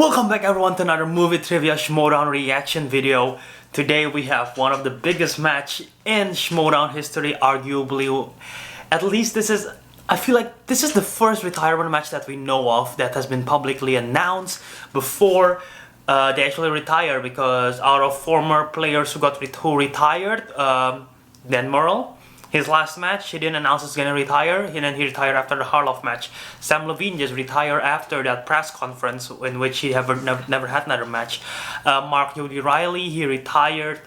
Welcome back everyone to another movie trivia Schmoedown reaction video. Today we have one of the biggest match in Schmoedown history, arguably. At least I feel like this is the first retirement match that we know of that has been publicly announced before they actually retire, because out of former players who retired, Dan Murrell, his last match, he didn't announce he's gonna retire, and then he retired after the Harloff match. Sam Levine just retired after that press conference in which he never had another match. Mark Jody Riley, he retired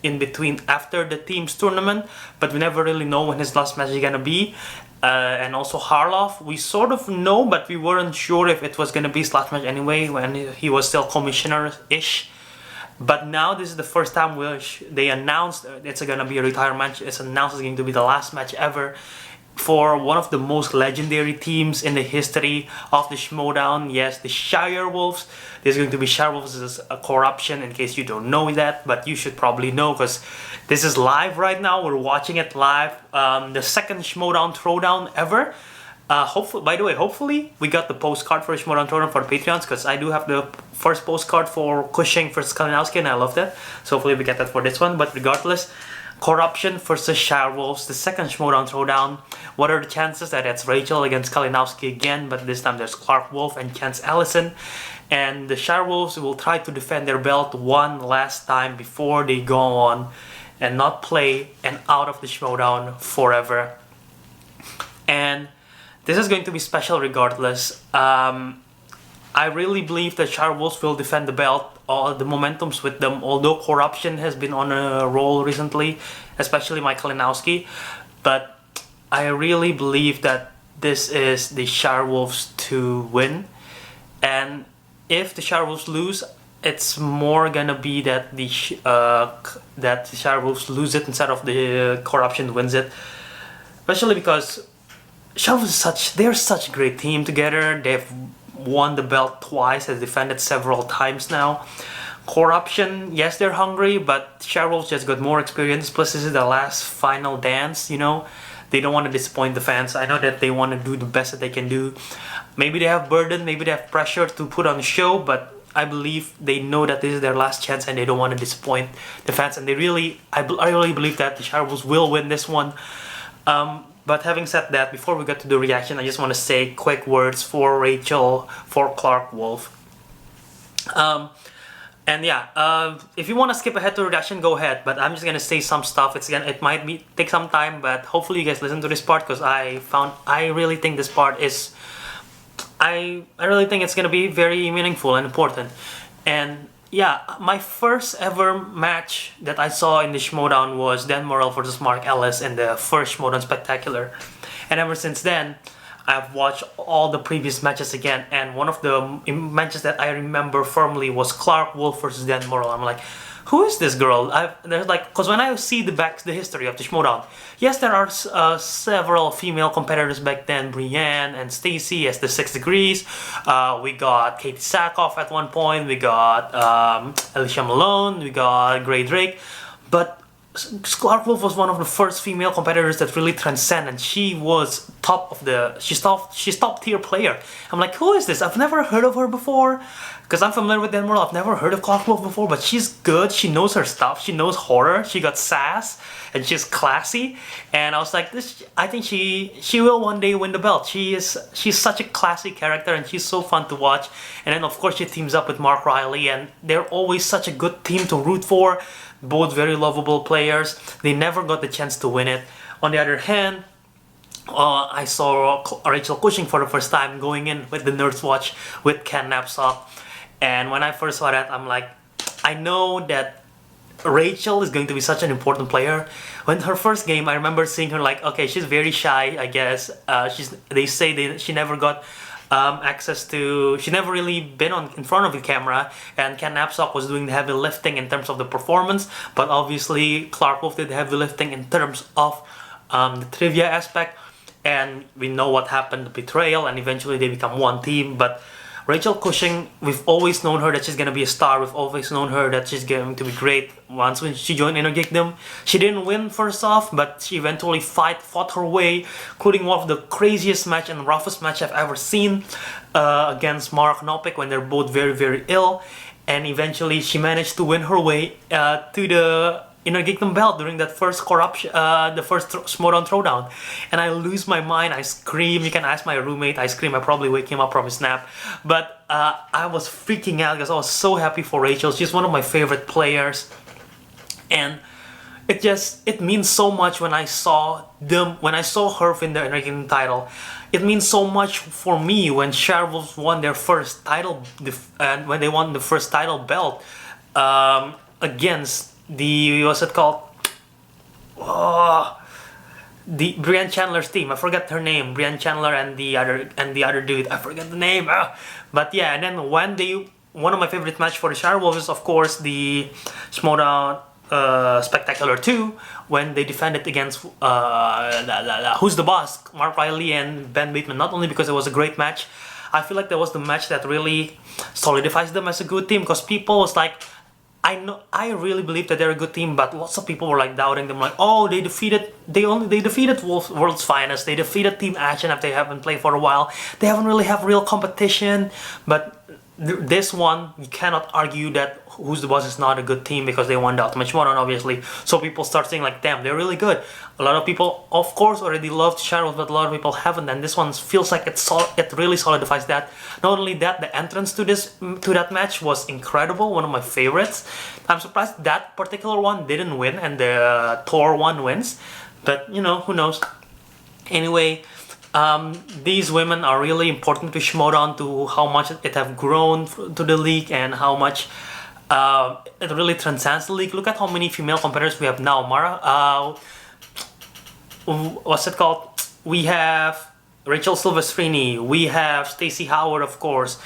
in between after the team's tournament, but we never really know when his last match is gonna be. And also Harloff, we sort of know, but we weren't sure if it was gonna be his last match anyway when he was still commissioner-ish. But now this is the first time which they announced it's gonna be a retirement match. It's announced it's going to be the last match ever for one of the most legendary teams in the history of the Schmoedown. Yes, the Shirewolves. There's going to be Shirewolves as a Korruption, in case you don't know that, but you should probably know because this is live right now. We're watching it live. The second Schmoedown Throwdown ever. Hopefully we got the postcard for Schmoedown Throwdown for the Patreons, because I do have the first postcard for Cushing versus Kalinowski and I love that. So hopefully we get that for this one. But regardless, Korruption versus Shirewolves, the second Schmoedown Throwdown. What are the chances that it's Rachel against Kalinowski again, but this time there's Clark Wolf and Chance Allison. And the Shirewolves will try to defend their belt one last time before they go on and not play and out of the Schmoedown forever. And this is going to be special regardless. I really believe that Shirewolves will defend the belt. All the momentum's with them, although Korruption has been on a roll recently, especially Mike Kalinowski. But I really believe that this is the Shirewolves to win. And if the Shirewolves lose, it's more gonna be that the Shirewolves lose it instead of the Korruption wins it. Especially because Shirewolves they're such a great team together. They've won the belt twice, has defended several times now. Korruption, yes, they're hungry, but Shirewolves just got more experience. Plus, this is the last final dance, you know. They don't want to disappoint the fans. I know that they want to do the best that they can do. Maybe they have burden, maybe they have pressure to put on a show, but I believe they know that this is their last chance and they don't want to disappoint the fans. And I really believe that the Shirewolves will win this one. But having said that, before we get to the reaction, I just want to say quick words for Rachel, for Clark Wolf. And yeah, if you want to skip ahead to the reaction, go ahead. But I'm just gonna say some stuff. It might take some time, but hopefully you guys listen to this part, because I really think this part is, I really think it's gonna be very meaningful and important. And yeah, my first ever match that I saw in the Schmoedown was Dan Murrell versus Mark Ellis in the first Schmoedown Spectacular. And ever since then, I've watched all the previous matches again. And one of the matches that I remember firmly was Clark Wolf versus Dan Murrell. I'm like, who is this girl? Because when I see the history of the Schmoedown, yes, there are several female competitors back then, Brienne and Stacy as the 6 Degrees. We got Katie Sackhoff at one point. We got Alicia Malone. We got Gray Drake. But Clark Wolf was one of the first female competitors that really transcend, and she was she's top tier player. I'm like, who is this? I've never heard of her before, because I'm familiar with Dan Murrell. I've never heard of Clark Wolf before, but she's good. She knows her stuff. She knows horror. She got sass, and she's classy. And I was like, I think she will one day win the belt. She's such a classy character, and she's so fun to watch. And then of course she teams up with Mark Riley, and they're always such a good team to root for. Both very lovable players. They never got the chance to win it. On the other hand, I saw Rachel Cushing for the first time going in with the Nurse Watch with Ken Napzok. And when I first saw that, I'm like, I know that Rachel is going to be such an important player. When her first game, I remember seeing her like, okay, she's very shy, I guess. They say she never got she never really been in front of the camera, and Ken Napzok was doing the heavy lifting in terms of the performance, but obviously Clark Wolf did the heavy lifting in terms of the trivia aspect, and we know what happened, the betrayal, and eventually they become one team. But Rachel Cushing, we've always known her that she's gonna be a star. We've always known her that she's going to be great. Once when she joined Inner Geekdom, she didn't win first off, but she eventually fought her way, including one of the craziest match and roughest match I've ever seen against Mara Knopik when they're both very, very ill. And eventually she managed to win her way to the Inner Geekdom belt during that first Korruption, the first Schmoedown throwdown. And I lose my mind, I scream. You can ask my roommate, I scream, I probably wake him up from his nap. But I was freaking out because I was so happy for Rachel. She's one of my favorite players. And it means so much when I saw her win the Inner Geekdom title. It means so much for me when Shirewolves won their first title, when they won the first title belt against the, what's it called? The Brianne Chandler's team. I forgot her name. Brianne Chandler and the other dude. I forget the name. But yeah, and then one of my favorite match for the Shirewolves is of course the Schmoedown Spectacular 2 when they defended against Who's the Boss, Mark Riley and Ben Bateman. Not only because it was a great match, I feel like that was the match that really solidifies them as a good team, because people was like, I really believe that they're a good team, but lots of people were like doubting them, like, oh, they defeated World's Finest, they defeated Team Action after they haven't played for a while, they haven't really have real competition. But this one, you cannot argue that Who's the Boss is not a good team because they won the Ultimate Schmoedown, obviously. So people start saying like, damn, they're really good. A lot of people, of course, already loved Shirewolves, but a lot of people haven't, and this one feels like it really solidifies that. Not only that, the entrance to that match was incredible, one of my favorites. I'm surprised that particular one didn't win and the Thor one wins, but you know, who knows. Anyway, these women are really important to Schmoedown, to how much it have grown to the league and how much it really transcends the league. Look at how many female competitors we have now. Mara, what's it called? We have Rachel Silvestrini, we have Stacey Howard, of course,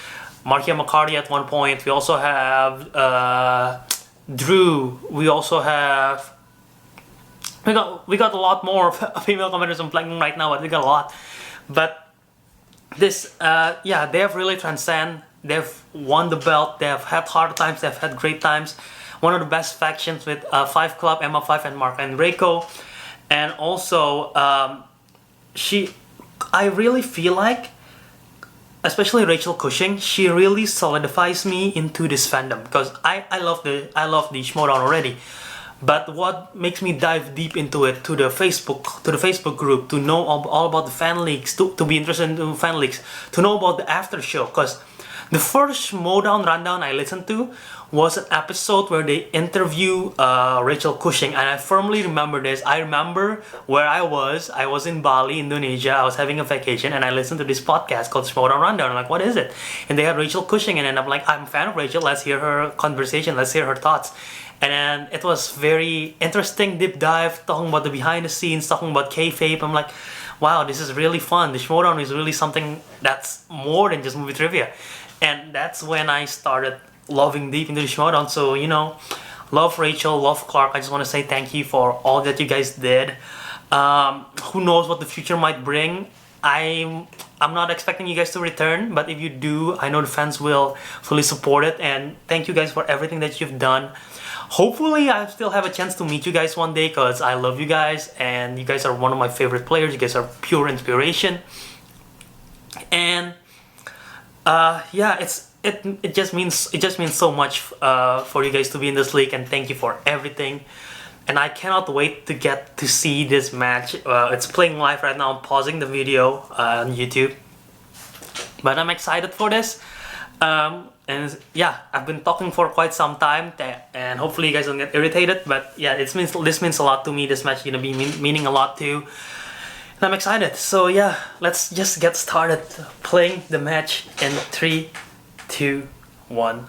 Markia McCarty at one point. We also have Drew. We also have we got a lot more female competitors. I'm playing right now, but we got a lot. But this, yeah, they have really transcended. They've won the belt. They have had hard times. They've had great times. One of the best factions with 5 Club, Emma 5, and Mark and Reiko. And also, I really feel like, especially Rachel Cushing, she really solidifies me into this fandom, because I love the Schmoedown already. But what makes me dive deep into it, to the Facebook group, to know all about the fan leagues, to be interested in fan leagues, to know about the after show, because the first Schmoedown rundown I listened to was an episode where they interview Rachel Cushing, and I firmly remember this. I remember where I was in Bali, Indonesia. I was having a vacation and I listened to this podcast called Schmoedown Rundown. I'm like, what is it? And they had Rachel Cushing in it, and I'm like, I'm a fan of Rachel, let's hear her conversation, let's hear her thoughts. And then it was very interesting, deep dive, talking about the behind the scenes, talking about kayfabe. I'm like, wow, this is really fun. The Schmoedown is really something that's more than just movie trivia. And that's when I started loving deep into the Schmoedown. So, you know, love Rachel, love Clark. I just want to say thank you for all that you guys did. Who knows what the future might bring. I'm not expecting you guys to return, but if you do, I know the fans will fully support it. And thank you guys for everything that you've done. Hopefully I still have a chance to meet you guys one day, because I love you guys and you guys are one of my favorite players. You guys are pure inspiration. And yeah, it just means so much for you guys to be in this league, and thank you for everything. And I cannot wait to get to see this match. It's playing live right now. I'm pausing the video on YouTube, but I'm excited for this. And yeah, I've been talking for quite some time, and hopefully you guys don't get irritated. But yeah, this means a lot to me. This match is gonna be meaning a lot too. And I'm excited. So yeah, let's just get started playing the match in 3, 2, 1.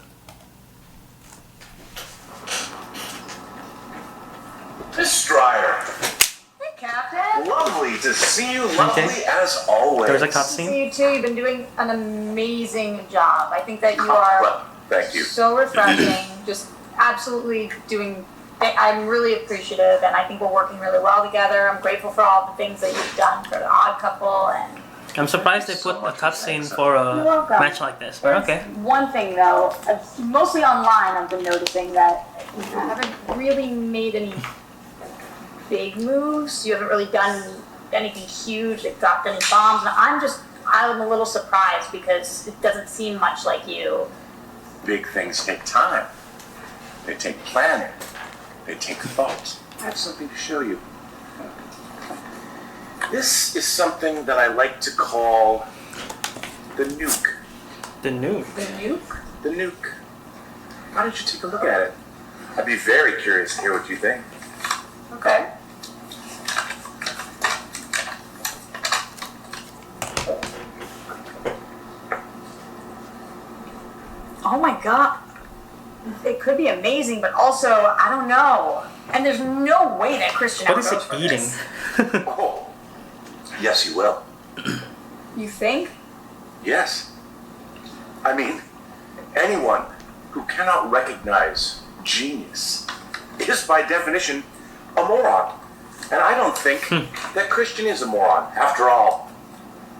Miss Stryer. Hey, Captain. Lovely to see you. Lovely as always. There's a To cutscene. see you too. You've been doing an amazing job. I think that you are Well, thank you. so refreshing. Just absolutely doing. I'm really appreciative, and I think we're working really well together. I'm grateful for all the things that you've done for the Odd Couple, and I'm surprised they put a cutscene for a You're welcome. match like this, but okay. One thing though, mostly online, I've been noticing that you haven't really made any big moves. You haven't really done anything huge, like dropped any bombs. And I'm a little surprised because it doesn't seem much like you. Big things take time. They take planning. They take thought. I have something to show you. This is something that I like to call the nuke. The nuke. The nuke? The nuke. Why don't you take a look at it? I'd be very curious to hear what you think. Okay. Oh my god. It could be amazing, but also, I don't know. And there's no way that Christian What ever is goes it for eating? this. Oh, yes, you will. You think? Yes. I mean, anyone who cannot recognize genius is by definition a moron. And I don't think that Christian is a moron. After all,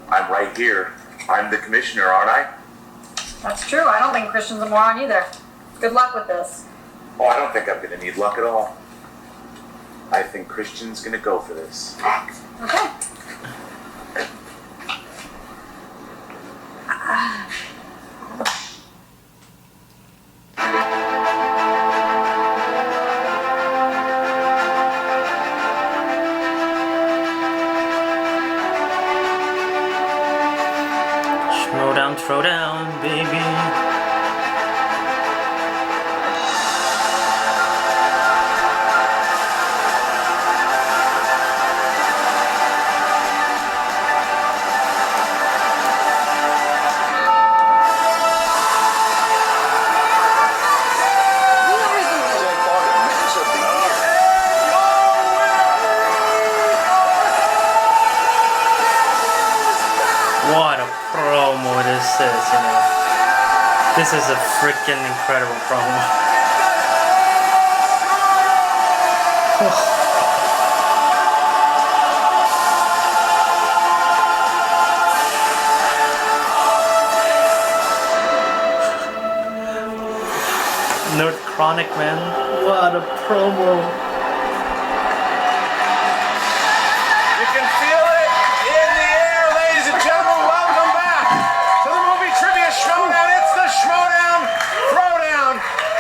I'm right here. I'm the commissioner, aren't I? That's true. I don't think Christian's a moron either. Good luck with this. Oh, I don't think I'm going to need luck at all. I think Christian's going to go for this. Okay. Schmoedown, throwdown, baby. What a promo this is, you know. This is a freaking incredible promo. Nerd Chronic, man. What a promo. You can feel it in the air, ladies and gentlemen. Welcome back to the movie trivia Schmoedown. It's the Schmoedown Throwdown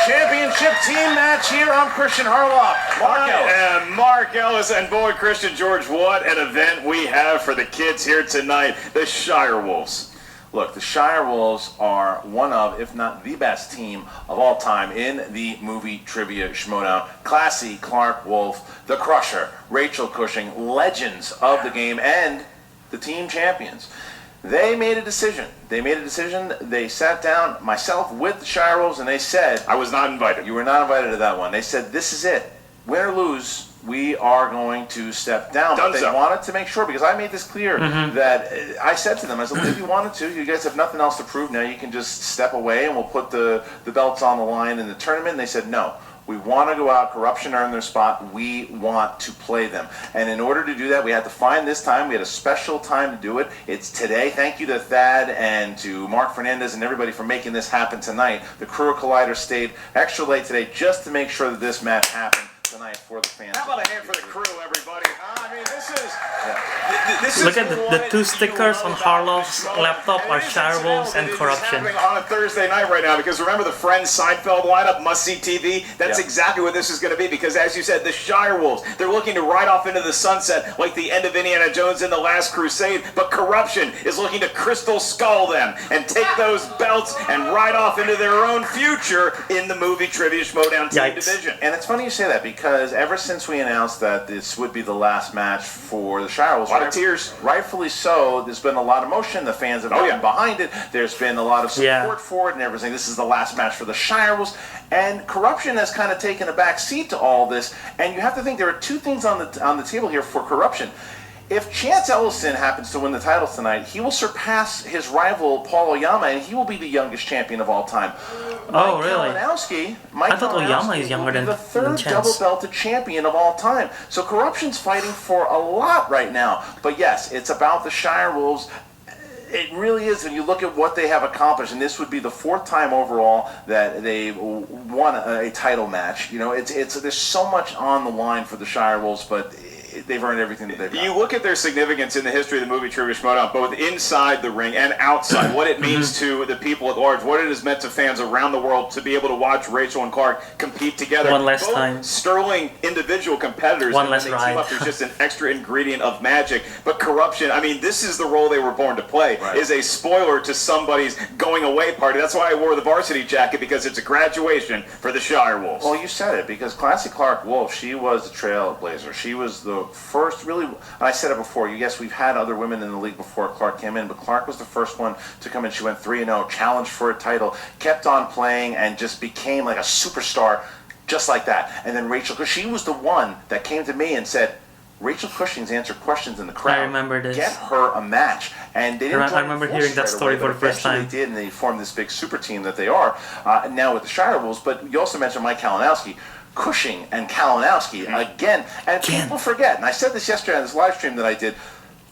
Championship Team match here. I'm Christian Harloff. Mark Ellis. And Mark Ellis and boy Christian George, what an event we have for the kids here tonight, the Shirewolves. Look, the Shirewolves are one of, if not the best team of all time in the movie trivia Schmoedown. Classy, Clark Wolf, The Crusher, Rachel Cushing, legends of the game, and the team champions. They made a decision. They sat down, myself with the Shirewolves, and they said, I was not invited. you were not invited to that one. They said, this is it. Win or lose, we are going to step down. But they wanted to make sure, because I made this clear, that I said to them, I said, if you wanted to, you guys have nothing else to prove now, you can just step away and we'll put the belts on the line in the tournament. And they said, no. We want to go out. Korruption earned their spot. We want to play them. And in order to do that, we had to find this time. We had a special time to do it. It's today. Thank you to Thad and to Mark Fernandez and everybody for making this happen tonight. The crew of Collider stayed extra late today just to make sure that this match happened tonight for the fans. How about a hand for the crew, everybody? I mean, this is Look at the two stickers on Harloff's laptop are Shirewolves and Korruption. On a Thursday night right now, because remember the Friends Seinfeld lineup, must-see TV? That's exactly what this is going to be, because as you said, the Shirewolves, they're looking to ride off into the sunset like the end of Indiana Jones and the Last Crusade, but Korruption is looking to crystal skull them and take those belts and ride off into their own future in the movie Trivia Schmoedown Team Division. And it's funny you say that, because ever since we announced that this would be the last match for the Shirewolves, a lot of tears. Rightfully so, there's been a lot of emotion. The fans have been behind it. There's been a lot of support for it and everything. This is the last match for the Shirewolves. And Korruption has kind of taken a back seat to all this. And you have to think there are two things on the table here for Korruption. If Chance Ellison happens to win the title tonight, he will surpass his rival Paul Oyama, and he will be the youngest champion of all time. Oh, really? Mike I thought Oyama is younger than the third Chance. double-belted champion of all time. So Korruption's fighting for a lot right now. But yes, it's about the Shirewolves. It really is. When you look at what they have accomplished, and this would be the 4th time overall that they won a title match. You know, it's there's so much on the line for the Shirewolves, but they've earned everything that they've got. You look at their significance in the history of the movie Trivia Schmoedown, both inside the ring and outside, what it means to the people at large, what it has meant to fans around the world to be able to watch Rachel and Clark compete together. One less both time. sterling individual competitors. One and less when they ride. team up, there's just an extra ingredient of magic. But Korruption, I mean, this is the role they were born to play, is a spoiler to somebody's going away party. That's why I wore the varsity jacket, because it's a graduation for the Shirewolves. Well, you said it, because Clancy Clark Wolf, she was the trailblazer. She was the first, really, and I said it before, yes, we've had other women in the league before Clark came in, but Clark was the first one to come in. She went 3-0, challenged for a title, kept on playing, and just became like a superstar just like that. And then Rachel, because she was the one that came to me and said, Rachel Cushing's answered questions in the crowd. I remember this. Get her a match. And they didn't I remember hearing that story for the first time. They did, and they formed this big super team that they are now with the Shirewolves. But you also mentioned Mike Kalinowski. Cushing and Kalinowski again. And people forget, and I said this yesterday on this live stream that I did,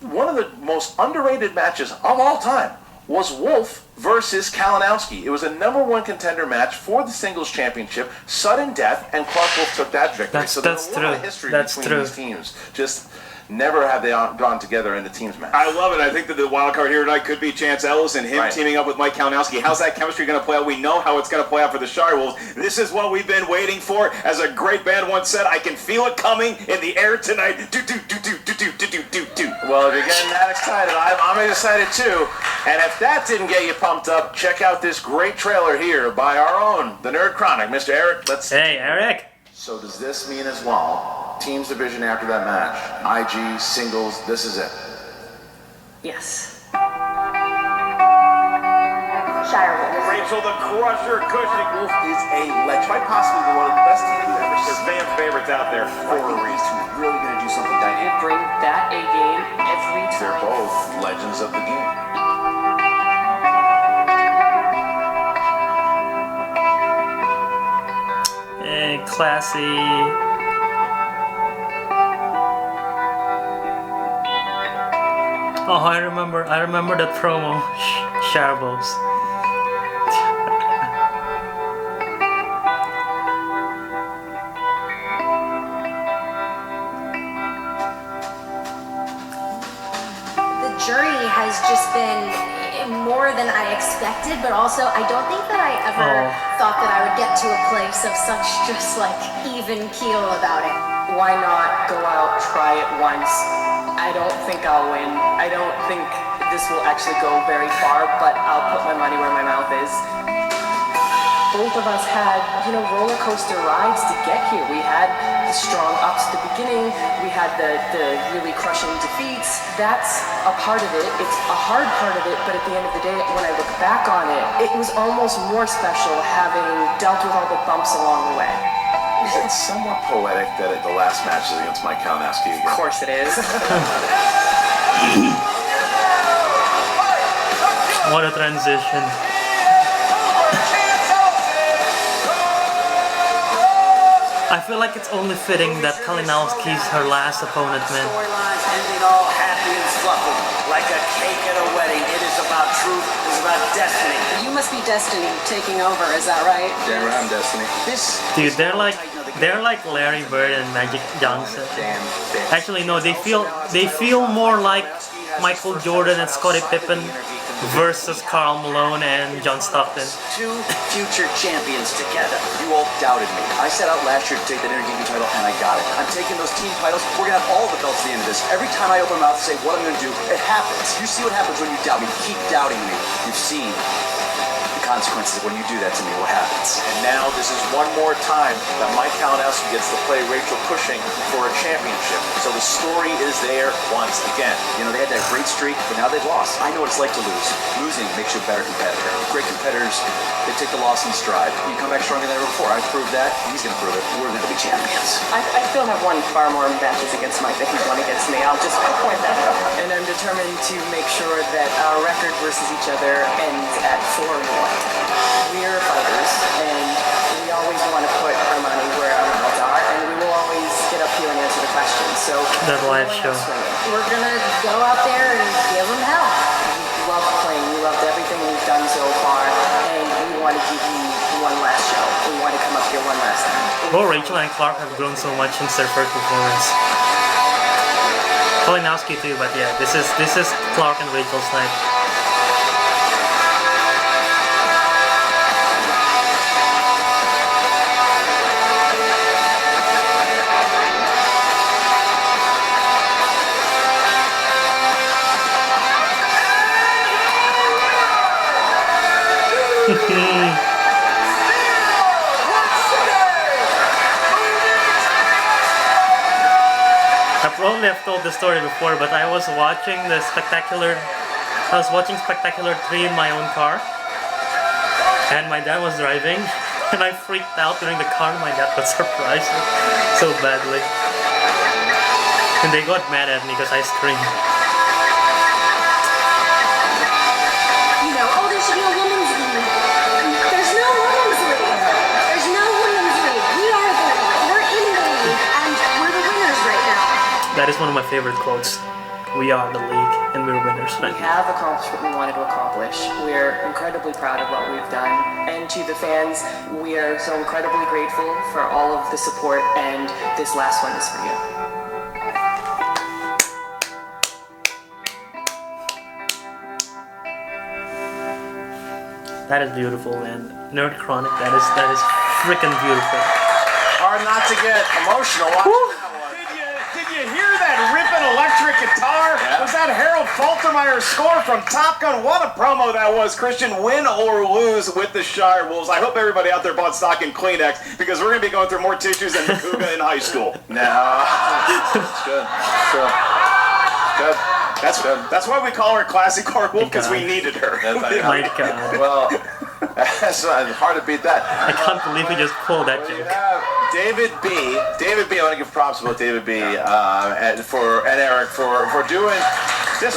one of the most underrated matches of all time was Wolf versus Kalinowski. It was a #1 contender match for the singles championship, sudden death, and Clark Wolf took that victory. So there's a lot of history between these teams. Just never have they gone together in the teams match. I love it. I think that the wild card here tonight could be Chance Ellis and him teaming up with Mike Kalinowski. How's that chemistry going to play out? We know how it's going to play out for the Shirewolves. This is what we've been waiting for. As a great band once said, I can feel it coming in the air tonight. Do do do do do do do do do do. Well, if you're getting that excited, I'm excited too. And if that didn't get you pumped up, check out this great trailer here by our own, the Nerd Chronic. Mr. Eric, let's... Hey, Eric! So does this mean as well, teams division after that match, IG, singles, this is it? Yes. Shirewolves. Rachel the Crusher Cushing. Wolf is a legend. Quite possibly one of the best teams we've ever They're seen. fan favorites out there for a reason. He's really going to do something They dynamic. bring that A game every They're time. both legends of the game. Hey, classy. Oh, I remember that promo, Shirewolves. The journey has just been more than I expected, but also I don't think that I ever thought that I would get to a place of such just like even keel about it. Why not go out, try it once? I don't think I'll win. I don't think this will actually go very far, but I'll put my money where my mouth is. Both of us had, roller coaster rides to get here. We had the strong ups at the beginning. We had the really crushing defeats. That's a part of it. It's a hard part of it, but at the end of the day, when I look back on it, it was almost more special having dealt with all the bumps along the way. It's somewhat poetic that the last match is against Mike Kalinowski again. Of course it is. What a transition. I feel like it's only fitting that Kalinowski's her last opponent, man. Storylines ending all happy and fluffy, like a cake at a wedding. It is about truth. It is about destiny. You must be Destiny taking over, is that right? Damn right, I'm Destiny. Dude, they're like Larry Bird and Magic Johnson. Actually, no, they feel more like Michael Jordan and Scottie Pippen versus Karl Malone and John Stockton. Two future champions together. You all doubted me. I set out last year to take that Intergeeky title, and I got it. I'm taking those team titles. We're gonna have all the belts at the end of this. Every time I open my mouth to say what I'm gonna do, it happens. You see what happens when you doubt me. Keep doubting me. You've seen the consequences of when you do that to me. What happens? And now this is one more time that Mike Kalinowski gets to play Rachel Cushing for a championship. So the story is there once again. They had that great streak, but now they've lost. I know what it's like to lose. Losing makes you a better competitor. Great competitors, they take the loss in stride. You come back stronger than ever before. I proved that. He's going to prove it. We're going to be champions. I still have won far more matches against Mike than he's won against me. I'll just point that out. And I'm determined to make sure that our record versus each other ends at 4-1. We're fighters, and we always want to put our money where our mouths are, and we will always get up here and answer the questions. So That live show. We're gonna go out there and give them hell. we love done so far, and we want to give you one last show. We want to come up here one last time. Both Rachel and Clark have grown so much since their first performance. Kalinowski too, but yeah, this is Clark and Rachel's night. Probably I've told this story before, but I was watching Spectacular 3 in my own car, and my dad was driving, and I freaked out during the car. My dad got surprised so badly, and they got mad at me because I screamed. You know, oh, there should be a women's league. There's no women's league. There's no women's league. We are the league. We're in the league, and we're the winners right now. That is one of my favorite quotes. We are the league, and we're winners right We now. have accomplished what we wanted to accomplish. We're incredibly proud of what we've done. And to the fans, we are so incredibly grateful for all of the support, and this last one is for you. That is beautiful, man. Nerd Chronic, that is freaking beautiful. Hard not to get emotional watching that one. Did you hear that ripping electric guitar? Yeah. Was that Harold Faltermeyer's score from Top Gun? What a promo that was, Christian. Win or lose with the Shirewolves. I hope everybody out there bought stock in Kleenex, because we're going to be going through more tissues than Makuga in high school. No, it's good. Good. Good. That's why we call her Classic Korruption, because we needed her. My God. Well, that's hard to beat that. I can't believe we just pulled that You joke. have David B. I want to give props to both David B. and Eric for doing this.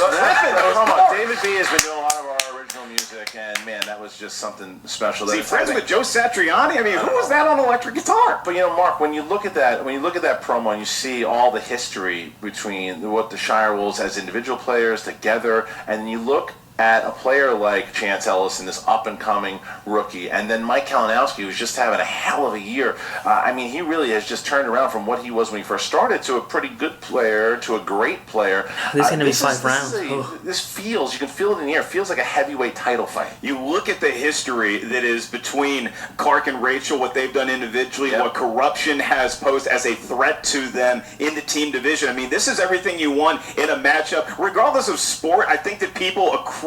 David B. has been doing a lot of our original music, and man, that was just something special. Is he friends with Joe Satriani? I mean, who was that on electric guitar? But you know, Mark, when you look at that promo and you see all the history between what the Shirewolves as individual players together, and you look at a player like Chance Ellison, this up-and-coming rookie, and then Mike Kalinowski, who's just having a hell of a year. I mean, he really has just turned around from what he was when he first started to a pretty good player to a great player. This is going to be 5 rounds. This feels, you can feel it in the air, it feels like a heavyweight title fight. You look at the history that is between Clark and Rachel, what they've done individually, what Korruption has posed as a threat to them in the team division. I mean, this is everything you want in a matchup. Regardless of sport, I think that people across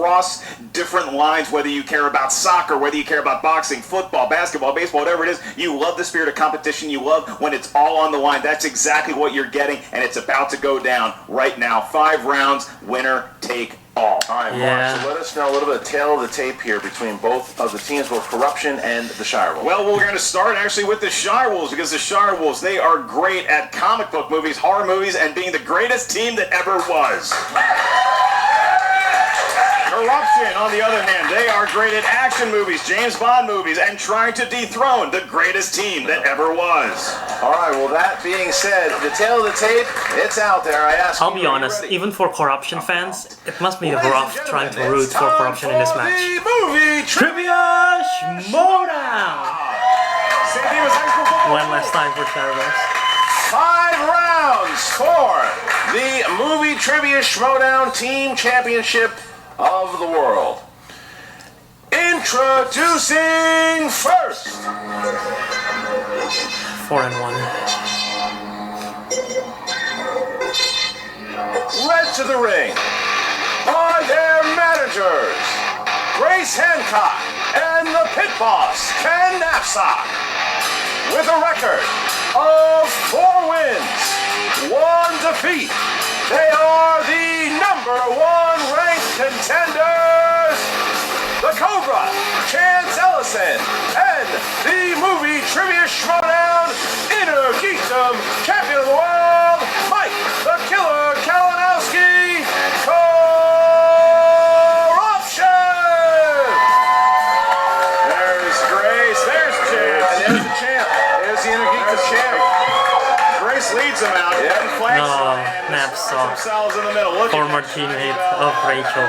different lines, whether you care about soccer, whether you care about boxing, football, basketball, baseball, whatever it is, you love the spirit of competition. You love when it's all on the line. That's exactly what you're getting, and it's about to go down right now. 5 rounds, winner take all. All right, Mark, so let us know a little bit of tail of the tape here between both of the teams, both Korruption and the Shirewolves. Well, we're going to start actually with the Shirewolves, because the Shirewolves, they are great at comic book movies, horror movies, and being the greatest team that ever was. Korruption, on the other hand, they are great at action movies, James Bond movies, and trying to dethrone the greatest team that ever was. All right, well, that being said, the tail of the tape, it's out there. I ask I'll be honest, even for Korruption fans, it must be rough trying to root for Korruption in this match. The movie Trivia Schmoedown! One last time for Shirewolves. 5 rounds for the movie Trivia Schmoedown Team Championship of the world. Introducing first. 4-1. Led to the ring are their managers, Grace Hancock and the pit boss, Ken Knapsack, with a record of 4 wins, 1 defeat. They are the #1 ranked contenders, the Cobra, Chance Ellison, and the movie Trivia Schmoedown Inner Geekdom Champion of the World, Mike the Killer Kalinowski, Korruption! There's Grace, there's Chance. And there's the champ. There's the Inner Geekdom champ. Grace leads them out. Yeah. No, Knapsack, themselves in the middle. Look former teammate of Rachel.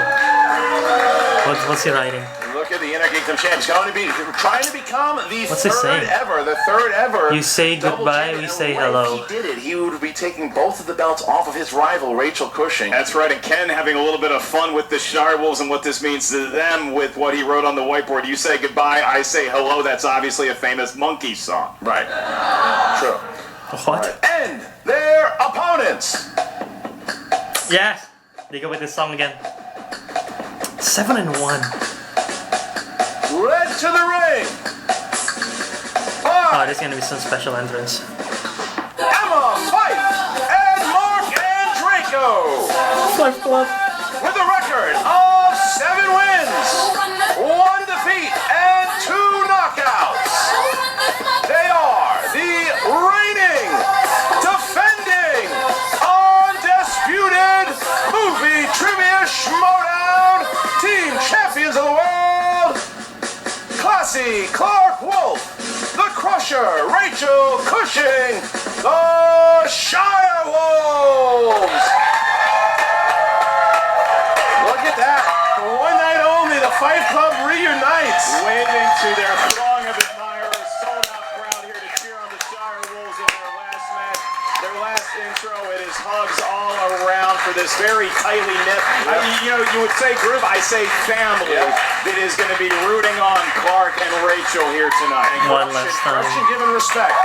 What's he writing? Look at the Inner Kingdom champ. He's going to be trying to become the What's he third saying? ever. You say double goodbye, champion. we say And hello. If he did it, he would be taking both of the belts off of his rival, Rachel Cushing. That's right, and Ken having a little bit of fun with the Shirewolves and what this means to them with what he wrote on the whiteboard. You say goodbye, I say hello. That's obviously a famous Monkey song. Right. True. What? And their opponents. Yes! They go with this song again. 7-1. Led to the ring. Oh, there's gonna be some special entrance. Emma, Fife, and Mark and Draco. With a record of 7 wins, 1 defeat, and 2 knockouts. They are the reigning, defending, undisputed movie trivia Schmoedown team champions of the world. Classy Clark Wolf, the Crusher, Rachel Cushing, the Shirewolves. Look at that. For one night only, the Fight Club reunites. Waving to their throng of admirers, sold out crowd here to cheer on the Shirewolves in their last match. Their last intro, it is hugs all around for this very tightly knit. You know, you would say group, I say family. That is going to be rooting on Clark and Rachel here tonight. One last time. Corruption, give him respect.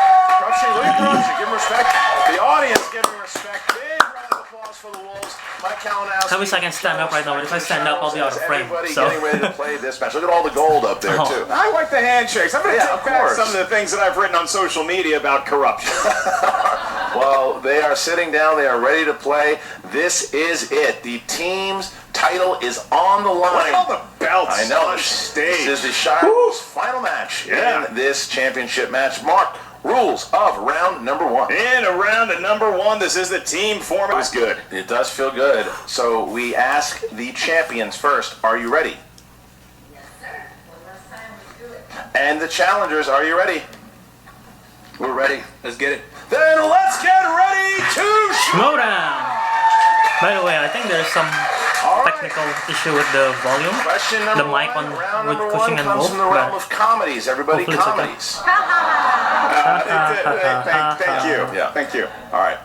Corruption, look at Corruption, give him respect. The audience, give him respect. Big round of applause for the Wolves. Mike Kalinowski. I wish I can stand up right now, but if I stand up, I'll be out of frame. Everybody So. getting ready to play this match. Look at all the gold up there, Oh. too. I like the handshakes. I'm going to Yeah, take of back course. some of the things that I've written on social media about corruption. Well, they are sitting down. They are ready to play. This is it. The team's title is on the line. Look at all the belts I know. on stage. This is the Shirewolves' final match Yeah. in this championship match. Mark, rules of round number 1. In around the number 1, this is the team form. It was good. It does feel good. So we ask the champions first. Are you ready? And the challengers, are you ready? We're ready. Let's get it. Then let's get ready to Schmoedown! By the way, I think there's some All right. technical issue with the volume. Question number The mic 1, on round with number Cushing 1 and comes Wolf, from the realm but of comedies. Everybody, hopefully it's okay. comedies. Thank you. Yeah. Thank you. All right.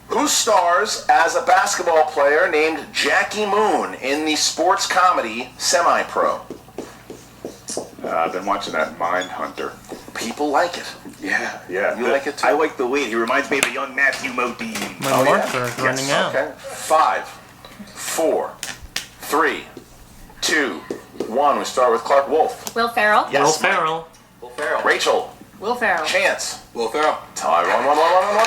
Who stars as a basketball player named Jackie Moon in the sports comedy Semi-Pro? I've been watching that Mindhunter. People like it. Yeah. You like it too? I like the lead. He reminds me of a young Matthew Modine. My Oh, marker yeah? is running out. Okay. 5, 4, 3, 2, 1. We start with Clark Wolf. Will Ferrell. Yes, Will Mike. Ferrell. Will Ferrell. Rachel. Will Ferrell. Chance. Will Ferrell. Tie 1, 1, 1, 1, 1, 1.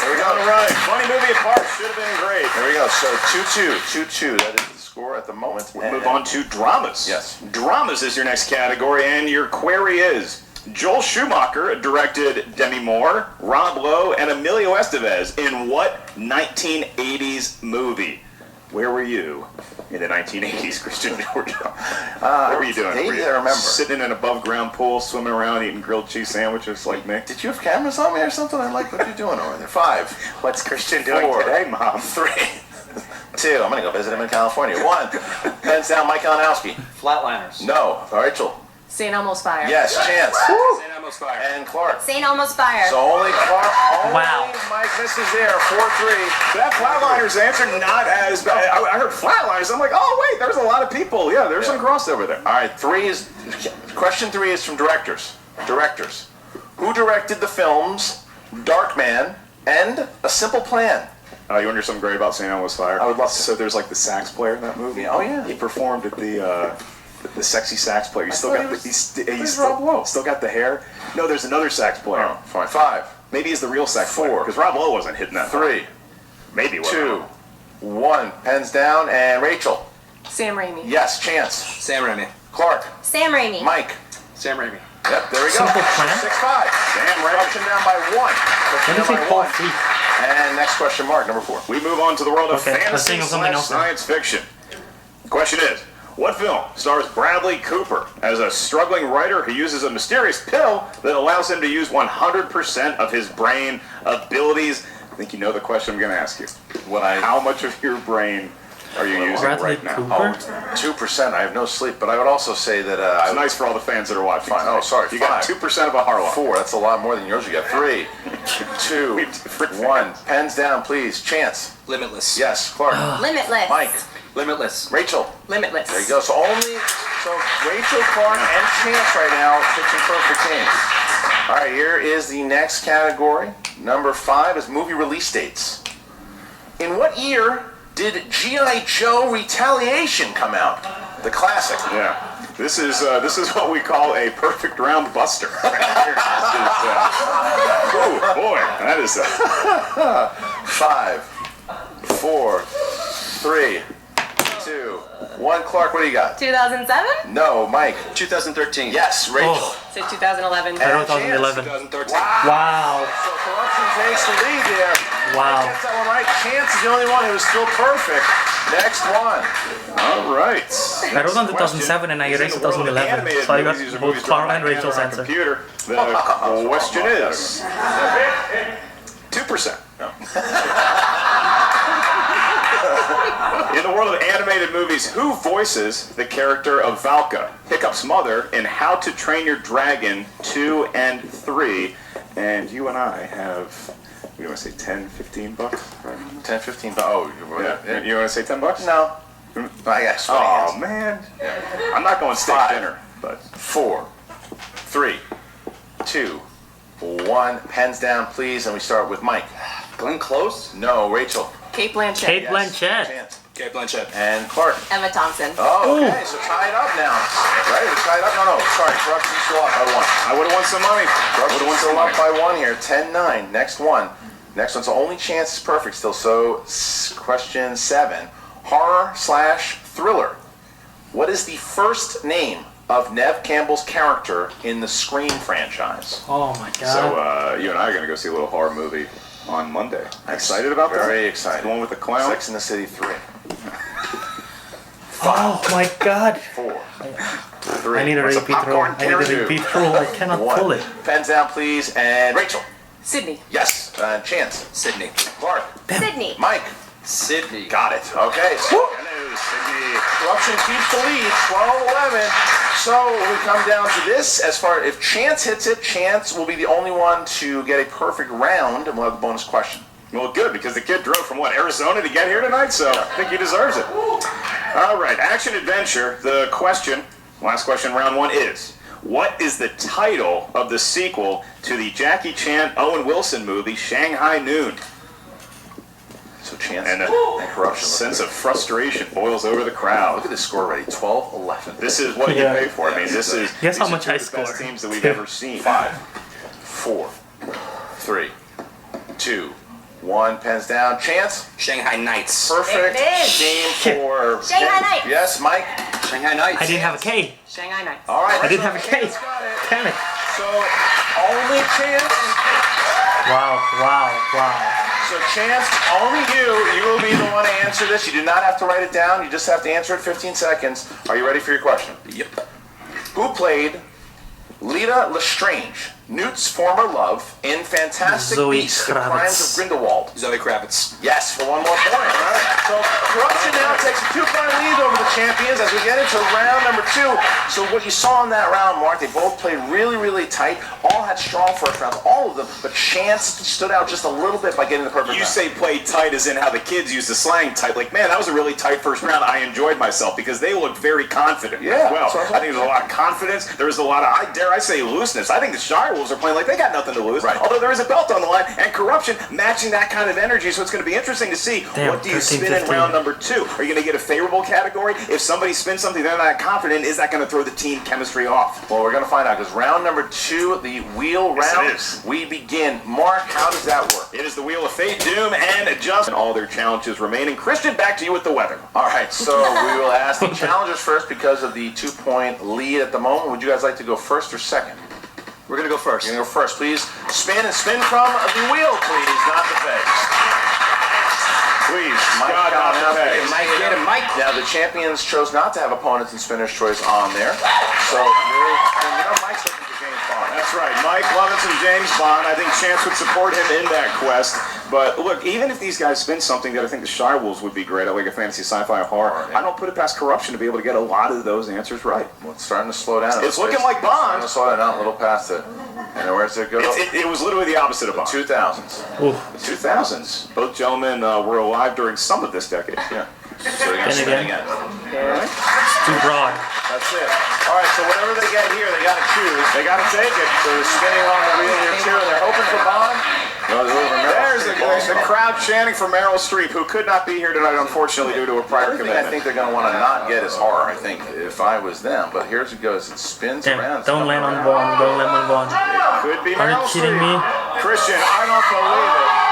There we go. All right. Funny movie apart. Should have been great. There we go. So 2-2. 2-2. That is the score at the moment. We'll move on to dramas. Yes. Dramas is your next category, and your query is: Joel Schumacher directed Demi Moore, Rob Lowe, and Emilio Estevez in what 1980s movie? Where were you in the 1980s, Christian Georgia? What were you doing? vaguely Were you I remember. sitting in an above-ground pool, swimming around, eating grilled cheese sandwiches like me? Did you have cameras on me or something? I'm like, what are you doing over there? 5, What's Christian doing 4, today, Mom? 3, 2. I'm gonna go visit him in California. 1. Pens down, Mike Kalinowski. Flatliners. No. Rachel. St. Elmo's Fire. Yes. Chance. St. Elmo's Fire. And Clark. St. Elmo's Fire. So only Clark. Only Wow. Mike misses there. 4-3. That Flatliners answer not as bad. I heard Flatliners. I'm like, oh wait, there's a lot of people. Yeah, there's some crossover there. All right. Question 3 is from directors. Directors. Who directed the films Darkman and A Simple Plan? You wonder something great about St. Elmo's Fire? I would love to. So there's like the sax player in that movie. Oh, yeah. He performed at the sexy sax player. He's still thought got he the was- he's Rob Lowe. still got the hair. No, there's another sax player. Oh, fine. 5, Maybe he's the real sax 4, player because Rob Lowe wasn't hitting that. 3, Maybe it 2, wasn't. 1. Pens down. And Rachel. Sam Raimi. Yes. Chance. Sam Raimi. Clark. Sam Raimi. Mike. Sam Raimi. Yep, there we go. Simple Plan? 6-5. Damn right. Corruption down by 1. What Corruption if down we by pull 1. 3? And next question, Mark, number 4. We move on to the world of Okay, I was fantasy thinking of something / else now. science fiction. The question is, what film stars Bradley Cooper as a struggling writer who uses a mysterious pill that allows him to use 100% of his brain abilities? I think you know the question I'm going to ask you. How much of your brain are you using Bradley right now? Cooper? 2%. I have no sleep, but I would also say that It's nice for all the fans that are watching. Fine. Oh, sorry. You got 2% of a Harlow. 4. That's a lot more than yours. You got 3, 2, 1. Pens down, please. Chance. Limitless. Yes. Clark. Limitless. Mike. Limitless. Rachel. Limitless. There you go. So Rachel, Clark, and Chance right now pitching perfect teams. All right, here is the next category. Number 5 is movie release dates. In what year did G.I. Joe Retaliation come out? The classic. Yeah. This is what we call a perfect round buster. Oh boy, that is 5, 4, 3, 2, 1. Clark, what do you got? 2007? No, Mike. 2013. Yes, Rachel. Oh. Say 2011. I wrote 2011. 2013. Wow. So Korruption takes the lead there. Wow. Gets that one right. Chance is the only one who was still perfect. Next one. all right. I wrote on 2007 and I erased 2011. So I got both Clark and Rachel's answer. Computer. The question is 2%. In the world of animated movies, who voices the character of Valka, Hiccup's mother, in How to Train Your Dragon 2 and 3? And you and I have, what do you want to say, 10, 15 bucks? 10, 15. Oh, Yeah. You want to say 10 bucks? No. I got sweaty Oh, hands. man. I'm not going steak 5, dinner, but 4, 3, 2, 1. Pens down, please. And we start with Mike. Glenn Close. No, Rachel. Kate Blanchett. Kate Yes. Blanchett. Chance. Kate Blanchett. And Clark. Emma Thompson. Oh, okay. So tied up now. Right? We're tied up. No. Sorry. Corruption's still up by 1. I would have won some money. Corruption's still up by 1 here. 10-9. Next one. So only Chance is perfect still. So question 7. Horror/thriller. What is the first name of Nev Campbell's character in the Scream franchise? Oh my god. So you and I are going to go see a little horror movie on Monday. Excited about that? Very excited. The one with the clown? Sex in the City 3. Oh my god. 4, 3. I need a What's a repeat roll. popcorn I need a carrot? repeat roll. I cannot pull it. Pens down, please. And Rachel. Sydney. Yes. Chance. Sydney. Clark. Sydney. Mike. Sydney. Got it. Okay. So Hello, Sydney. Corruption keeps the lead. 12-11. So we come down to this. As far if Chance hits it, Chance will be the only one to get a perfect round, and we'll have the bonus question. Well, good, because the kid drove from, Arizona to get here tonight, so I think he deserves it. All right, action-adventure. The question, last question, round 1 is, what is the title of the sequel to the Jackie Chan Owen Wilson movie, Shanghai Noon? So Chance And and a Corruption. sense of frustration boils over the crowd. Look at this score already. 12-11. This is what Yeah. you pay for. I mean, this is Guess how these are much two I of the best score. teams that we've ever seen. 5, 4, 3, 2, 1. Pens down. Chance. Shanghai Nights. Perfect It is. game for Shanghai Nights. Yes, Mike. Shanghai Nights. I didn't have a K. Shanghai Nights. All right. I didn't so have a K. Chance got it. Damn it. So only Chance. Wow. So Chance, only you will be the one to answer this. You do not have to write it down. You just have to answer it 15 seconds. Are you ready for your question? Yep. Who played Lita Lestrange, Newt's former love, in Fantastic Zoe Beasts: The Kravitz. Crimes of Grindelwald? Zoe Kravitz. Yes, for 1 more point. All right. So Corruption now takes a 2-point lead over the champions as we get into round number 2. So what you saw in that round, Mark, they both played really, really tight. All had strong first rounds, all of them. But Chance stood out just a little bit by getting the perfect You round. say play tight as in how the kids use the slang tight. Like, man, that was a really tight first round. I enjoyed myself because they looked very confident Yeah, as well. that's what I'm I think there's a lot of confidence. There was a lot of, dare I say, looseness. I think the Shirewolves are playing like they got nothing to lose. Right. Although there is a belt on the line, and Corruption matching that kind of energy. So it's going to be interesting to see Damn, what do you 13, spin in 15. round number 2. Are you going to get a favorable category? If somebody spins something they're not confident, is that going to throw the team chemistry off? Well, we're going to find out because round number 2, the wheel Yes, it round, is. we begin. Mark, how does that work? It is the Wheel of Fate, Doom, and Adjust, and all their challenges remaining. Christian, back to you with the weather. All right, so we will ask the challengers first because of the 2-point lead at the moment. Would you guys like to go first or second? We're going to go first. You're going to go first, please. Spin and spin from the wheel, please, not the face. Please, Mike, God, not now, the face. Mike, get him, Mike. Now, the champions chose not to have opponents in spinner's choice on there. So, Mike's looking for James Bond. That's right. Mike Levinson, James Bond. I think Chance would support him in that quest. But look, even if these guys spin something that I think the Shirewolves would be great at, like a fantasy sci-fi horror, I don't put it past Korruption to be able to get a lot of those answers right. Well, it's starting to slow down. It's looking like Bond. It's starting to slow down a little past it. And where's it go? It was literally the opposite of Bond. 2000s. The 2000s. Both gentlemen were alive during some of this decade. Yeah. So you're going to spin again. It's too broad. That's it. All right, so whatever they get here, they got to choose. They got to take it. So they're spinning on the wheel here, too, and they're hoping for Bond. No, there's the crowd chanting for Meryl Streep, who could not be here tonight, unfortunately, due to a prior commitment. I think they're going to want to not get as horror, I think, if I was them. But here's it goes. It spins around. Don't land on Vaughn. Don't land on Vaughn. Could be Are you Meryl kidding Streep. me? Christian, I don't believe it.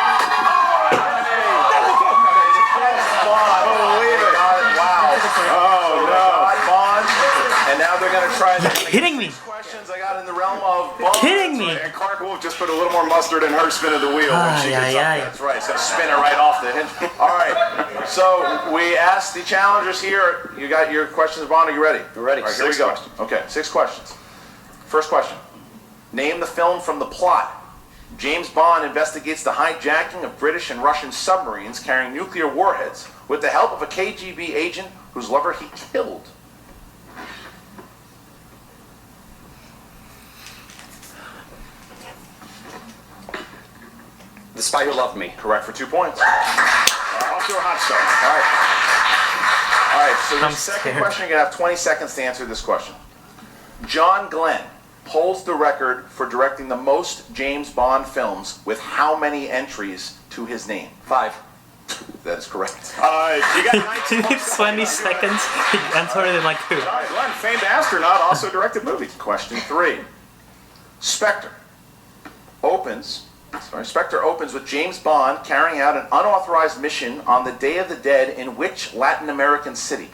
And now they're going to try You're kidding me. questions I got in the realm of Bond. Kidding me. And Clark Wolf just put a little more mustard in her spin of the wheel when she gets up. That's right. It's going to spin it right off the hinge. All right. So we asked the challengers here. You got your questions, Bond. Are you ready? We're ready. All right, here we go. Okay, 6 questions. First question. Name the film from the plot. James Bond investigates the hijacking of British and Russian submarines carrying nuclear warheads with the help of a KGB agent whose lover he killed. The Spy Who Loved Me. Correct for 2 points. Off to a hot start. All right, so your I'm second scared. question, you're going to have 20 seconds to answer this question. John Glenn holds the record for directing the most James Bond films with how many entries to his name? 5. That is correct. You got 19 20 seconds. Answer it in like 2. Glenn, famed astronaut, also directed movies. Question 3. Spectre opens with James Bond carrying out an unauthorized mission on the Day of the Dead in which Latin American city?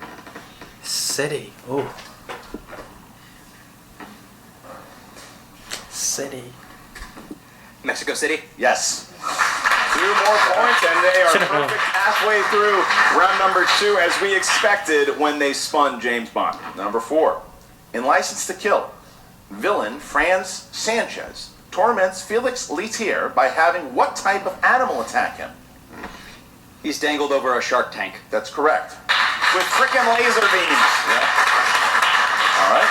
City. Ooh. City. Mexico City. Yes. 2 more points, and they are Should've known. perfect halfway through round number 2, as we expected when they spun James Bond. Number 4. In License to Kill, villain Franz Sanchez torments Felix Leiter by having what type of animal attack him? He's dangled over a shark tank. That's correct. With frickin' laser beams. All right.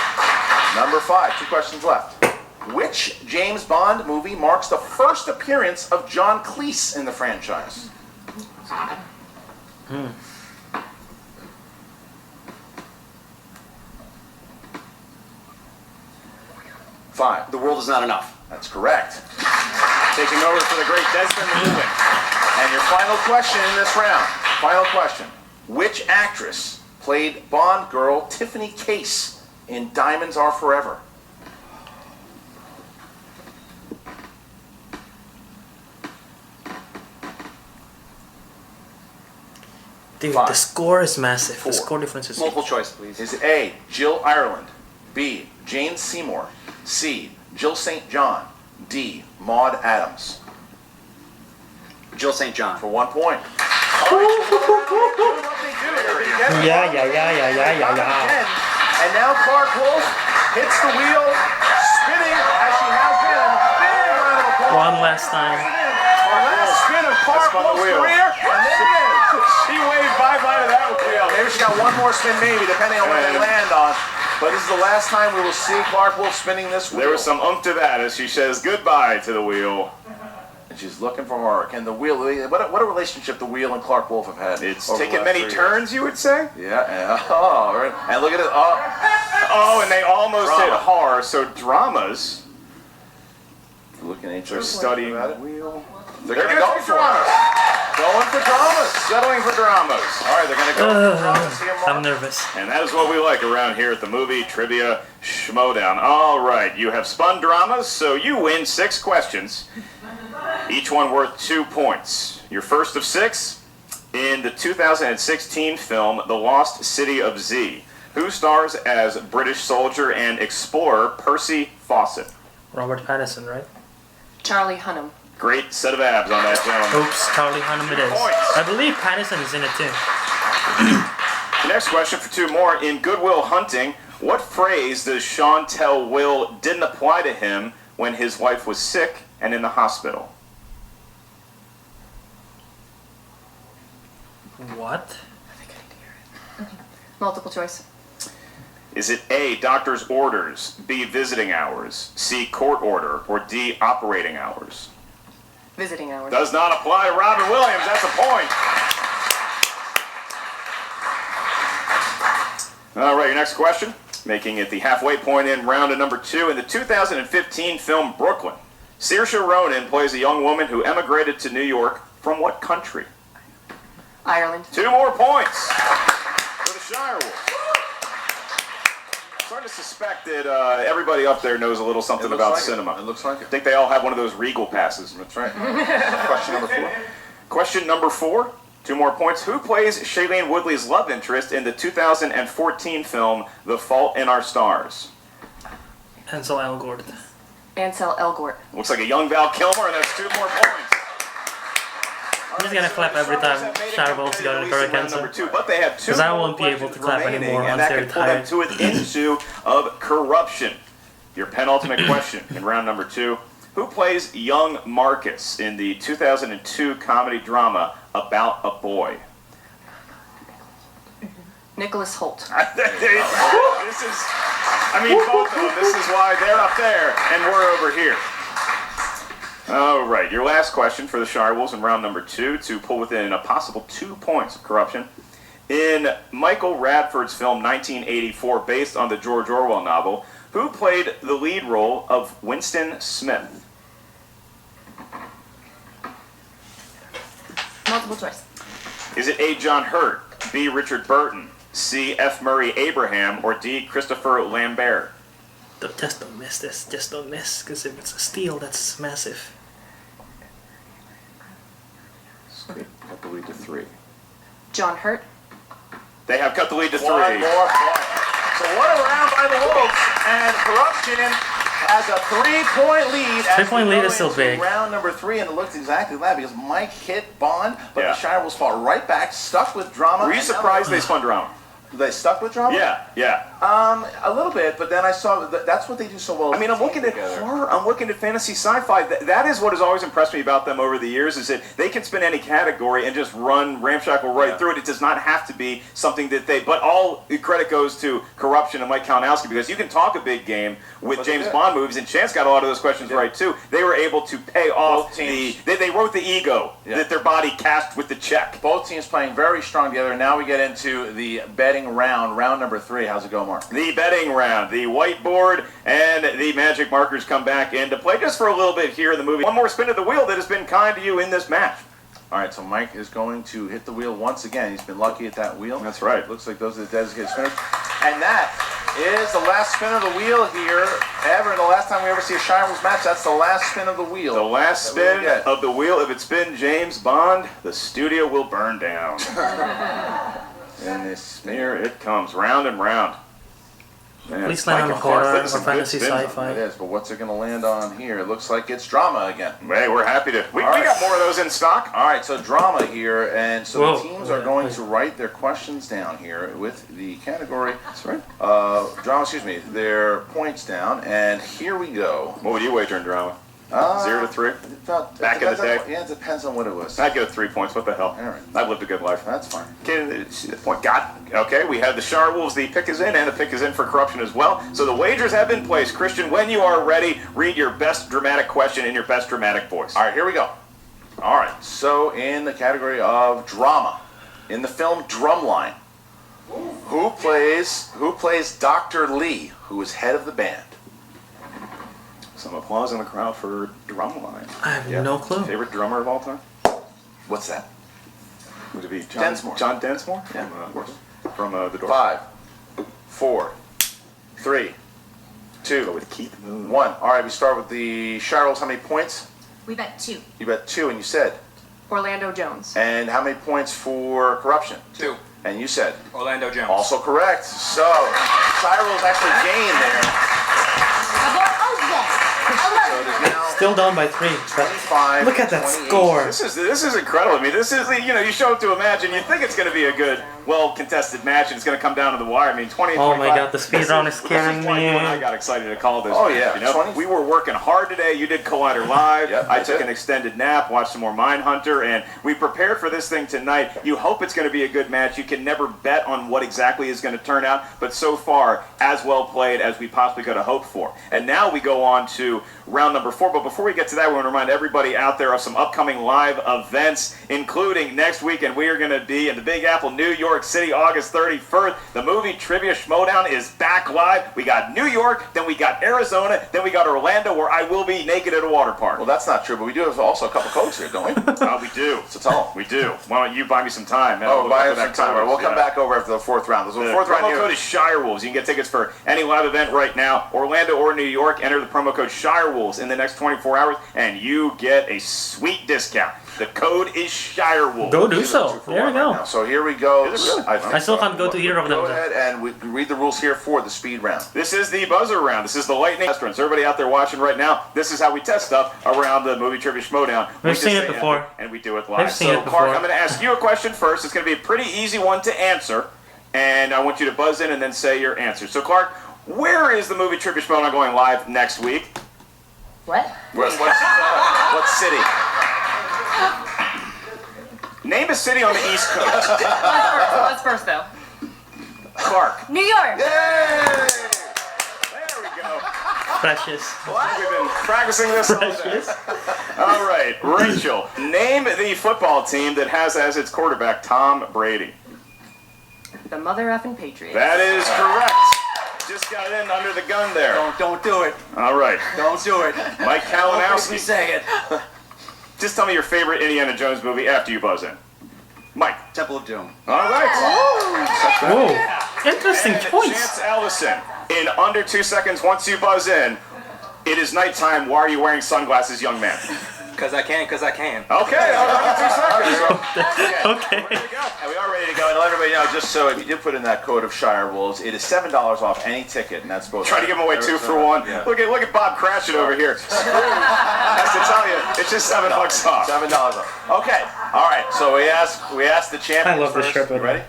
Number 5. 2 questions left. Which James Bond movie marks the first appearance of John Cleese in the franchise? Five. The World Is Not Enough. That's correct. Taking over for the great Desmond Llewellyn. And your final question in this round. Final question. Which actress played Bond girl Tiffany Case in Diamonds Are Forever? Dude, 5. the score is massive. 4. The score difference is Multiple choice, please. Is A, Jill Ireland, B, Jane Seymour, C, Jill St. John, D, Maud Adams? Jill St. John. For 1 point. Yeah. And now Clark Wolf hits the wheel, spinning as she has been. Big round of applause. One last time. Last spin of Clark Wolf's career. And there it is. She waved bye-bye to that wheel. Maybe she got one more spin, maybe, depending on where they land on. But this is the last time we will see Clark Wolf spinning this wheel. There was some to that as she says goodbye to the wheel. And she's looking for horror. Can the wheel, what a relationship the wheel and Clark Wolf have had. It's over the taken last many 3 turns, you would say? Yeah. Oh, right. And look at it. Oh, and they almost Drama. hit horror, so dramas. Looking at each They're other. studying About the it. wheel. They're going to go for dramas. Going for dramas. Settling for dramas. All right, they're going to go for dramas here, Mark. I'm nervous. And that is what we like around here at the movie trivia Schmoedown. All right, you have spun dramas, so you win 6 questions, each one worth 2 points. Your first of 6 in the 2016 film The Lost City of Z. Who stars as British soldier and explorer Percy Fawcett? Robert Pattinson, right? Charlie Hunnam. Great set of abs on that gentleman. Oops, Charlie Hunnam it is. Points. I believe Pattinson is in it too. Next question for 2 more. In Good Will Hunting, what phrase does Sean tell Will didn't apply to him when his wife was sick and in the hospital? What? Multiple choice. Is it A, doctor's orders, B, visiting hours, C, court order, or D, operating hours? Visiting hours. Does not apply to Robin Williams. That's a point. All right, your next question, making it the halfway point in round of number 2. In the 2015 film Brooklyn, Saoirse Ronan plays a young woman who emigrated to New York from what country? Ireland. 2 more points for the Shirewolves. Starting to suspect that everybody up there knows a little something about cinema. It looks like it. I think they all have one of those Regal passes. That's right. Question number 4. Question number 4, 2 more points. Who plays Shailene Woodley's love interest in the 2014 film The Fault in Our Stars? Ansel Elgort. Ansel Elgort. Looks like a young Val Kilmer, and that's 2 more points. I'm just gonna clap every time Shirewolves got a correct answer. But they have 2 Because I won't be able to clap remaining, anymore and once that they're could pull them tired. to an issue of Korruption. Your penultimate question in round number 2. Who plays young Marcus in the 2002 comedy drama About a Boy? Nicholas Holt. This is, I mean, both of them. This is why they're up there and we're over here. All right, your last question for the Shirewolves in round number 2 to pull within a possible 2 points of Korruption. In Michael Radford's film 1984, based on the George Orwell novel, who played the lead role of Winston Smith? Multiple choice. Is it A, John Hurt, B, Richard Burton, C, F, Murray Abraham, or D, Christopher Lambert? Just don't miss this. Just don't miss. Because if it's a steal, that's massive. Cut the lead to 3. John Hurt. They have cut the lead to 3. 1 more point. So what a round by the Wolves, and Korruption has a 3-point lead. 3-point lead is still big. Round number 3, and it looked exactly that because Mike hit Bond, but Yeah. the Shirewolves fought right back, stuck with drama. Were you surprised they spun drama? They stuck with drama? Yeah. A little bit, but then I saw that's what they do so well. I mean, I'm looking at horror, I'm looking at fantasy sci-fi. That is what has always impressed me about them over the years, is that they can spin any category and just run ramshackle right through it. It does not have to be something that they, but all credit goes to Korruption and Mike Kalinowski, because you can talk a big game with James Bond movies, and Chance got a lot of those questions right too. They were able to pay off they wrote the ego that their body cast with the check. Both teams playing very strong together. Now we get into the betting round number 3. How's it go, Mark? The betting round, the whiteboard and the magic markers come back into play just for a little bit here in the movie. One more spin of the wheel that has been kind to you in this match. All right, so Mike is going to hit the wheel once again. He's been lucky at that wheel. That's right. Looks like those are the designated spinners. And that is the last spin of the wheel here ever. The last time we ever see a Shirewolves match, that's the last spin of the wheel. The last spin of the wheel. If it's been James Bond, the studio will burn down. And this here it comes, round and round. Man, Please land on horror or fantasy It sci-fi. is, but what's it going to land on here? It looks like it's drama again. Hey, we're happy to. We got more of those in stock. All right, so drama here, and so Whoa. the teams are going to write their questions down here with the category. That's right. Drama, excuse me, their points down, and here we go. What would you wager in drama? 0 to 3? Back in the day? Yeah, it depends on what it was. I'd go 3 points. What the hell? All right. I've lived a good life. That's fine. Point got. Okay, we have the Shirewolves. The pick is in, and the pick is in for Korruption as well. So the wagers have been placed. Christian, when you are ready, read your best dramatic question in your best dramatic voice. All right, here we go. All right, so in the category of drama, in the film Drumline, who plays Dr. Lee, who is head of the band? Some applause in the crowd for Drumline. I have no clue. Favorite drummer of all time? What's that? Would it be Densmore. John Densmore? Yeah. From The Doors. 5, 4, 3, 2, With Keith Moon. 1. All right, we start with the Shirewolves. How many points? We bet 2. You bet 2, and you said. Orlando Jones. And how many points for Korruption? 2. And you said. Orlando Jones. Also correct. So Shirewolves actually gained there. So it is now Still down by 3. But 25, look at that 28. score. This is incredible. I mean, this is, you know, you show up to a match and you think it's going to be a good, well-contested match and it's going to come down to the wire. I mean, 20 and 25. Oh my god, the speed round is scaring This is why me. you and I got excited to call this. Oh, match, yeah. You know? 20. We were working hard today. You did Collider Live. Yep, I I took did. an extended nap, watched some more Mindhunter, and we prepared for this thing tonight. You hope it's going to be a good match. You can never bet on what exactly is going to turn out, but so far, as well played as we possibly could have hoped for. And now we go on to round number 4. But before we get to that, we want to remind everybody out there of some upcoming live events, including next weekend. We are going to be in the Big Apple, New York City, August 31st. The movie Trivia Schmoedown is back live. We got New York, then we got Arizona, then we got Orlando, where I will be naked at a water park. Well, that's not true, but we do have also a couple codes here, don't we? We do. So tell them. We do. Why don't you buy me some time? And Oh, we'll buy look us up some that time. code. We'll come Yeah. back over after the fourth round. The Fourth round promo here. code is Shirewolves. You can get tickets for any live event right now, Orlando or New York. Enter the promo code Shirewolves in the next 24 hours, and you get a sweet discount. The code is Shirewolves. Go do so. There we go. Now, so here we go. Is it really? I still can't go to either of them. Go ahead and we read the rules here for the speed round. This is the buzzer round. This is the lightning test round. So everybody out there watching right now, this is how we test stuff around the movie Trivia Schmoedown. We We've just seen it say before. enter, and we do it live. We've seen so, it Clark, before. I'm going to ask you a question first. It's going to be a pretty easy one to answer, and I want you to buzz in and then say your answer. So, Clark, where is the movie Trivia Schmoedown going live next week? What? What city? Name a city on the East Coast. What's first though? Clark. New York. There we go. Precious. We've been practicing this all day. Precious. All right, Rachel. Name the football team that has as its quarterback Tom Brady. The mother effing Patriots. That is correct. Just got in under the gun there. Don't do it. All right. Don't do it. Mike Don't make me Kalinowski. say it. Just tell me your favorite Indiana Jones movie after you buzz in. Mike. Temple of Doom. All right. Whoa. Interesting And choice. Chance Ellison. In under 2 seconds, once you buzz in, it is nighttime. Why are you wearing sunglasses, young man? Cause I can. Okay, under 2 seconds. Okay. We're ready to go. And we are ready to go. And let everybody know, just so if you did put in that code of Shirewolves, it is $7 off any ticket, and that's both. Try to give them away 2 for 1. Yeah. Look at Bob crashing over here. That's to tell you, it's just $7 off. $7 off. Okay. All right. So we asked the champions I love this first. shirt, by You the way. ready?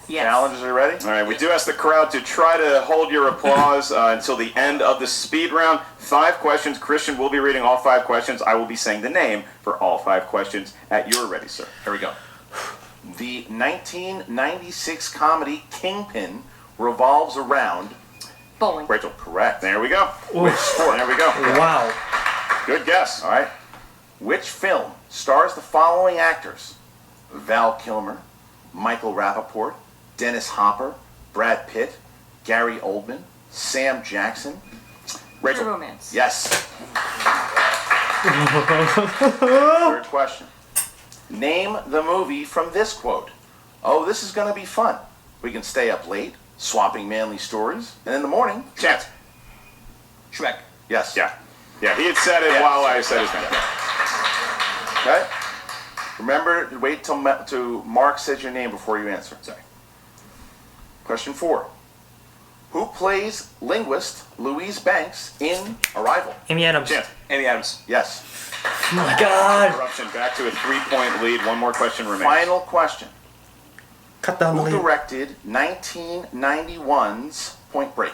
Yes. Challengers, are you ready? All right, we do ask the crowd to try to hold your applause until the end of the speed round. 5 questions. Christian will be reading all 5 questions. I will be saying the name for all 5 questions at your ready, sir. Here we go. The 1996 comedy Kingpin revolves around. Bowling. Rachel. Correct. There we go. Which sport? There we go. Wow. Good guess. All right. Which film stars the following actors? Val Kilmer, Michael Rappaport, Dennis Hopper, Brad Pitt, Gary Oldman, Sam Jackson. True Rachel. Romance. Yes. Third question. Name the movie from this quote. Oh, this is going to be fun. We can stay up late, swapping manly stories, and in the morning. Chance. Shrek. Yes. Yeah. Yeah, he had said it while I said his name. Okay. Remember to wait till Mark says your name before you answer. Sorry. Question 4. Who plays linguist Louise Banks in Arrival? Amy Adams. Chance. Amy Adams. Yes. Oh my god. Korruption back to a 3-point lead. One more question remains. Final question. Cut down the Who lead. directed 1991's Point Break?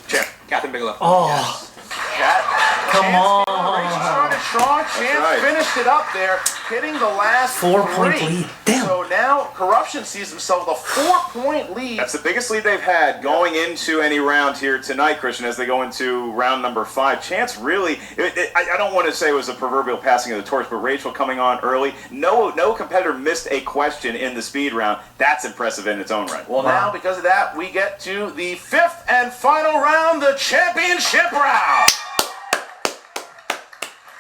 Chance. Catherine Bigelow. Oh, Cat. come on. Started strong. Chance right. finished it up there, hitting the last 4-point 3. lead. Damn. So now Korruption sees himself with a 4-point lead. That's the biggest lead they've had going into any round here tonight, Christian, as they go into round number 5. Chance really, I don't want to say it was a proverbial passing of the torch, but Rachel coming on early. No competitor missed a question in the speed round. That's impressive in its own right. Well, now, because of that, we get to the 5th and final round, the championship round.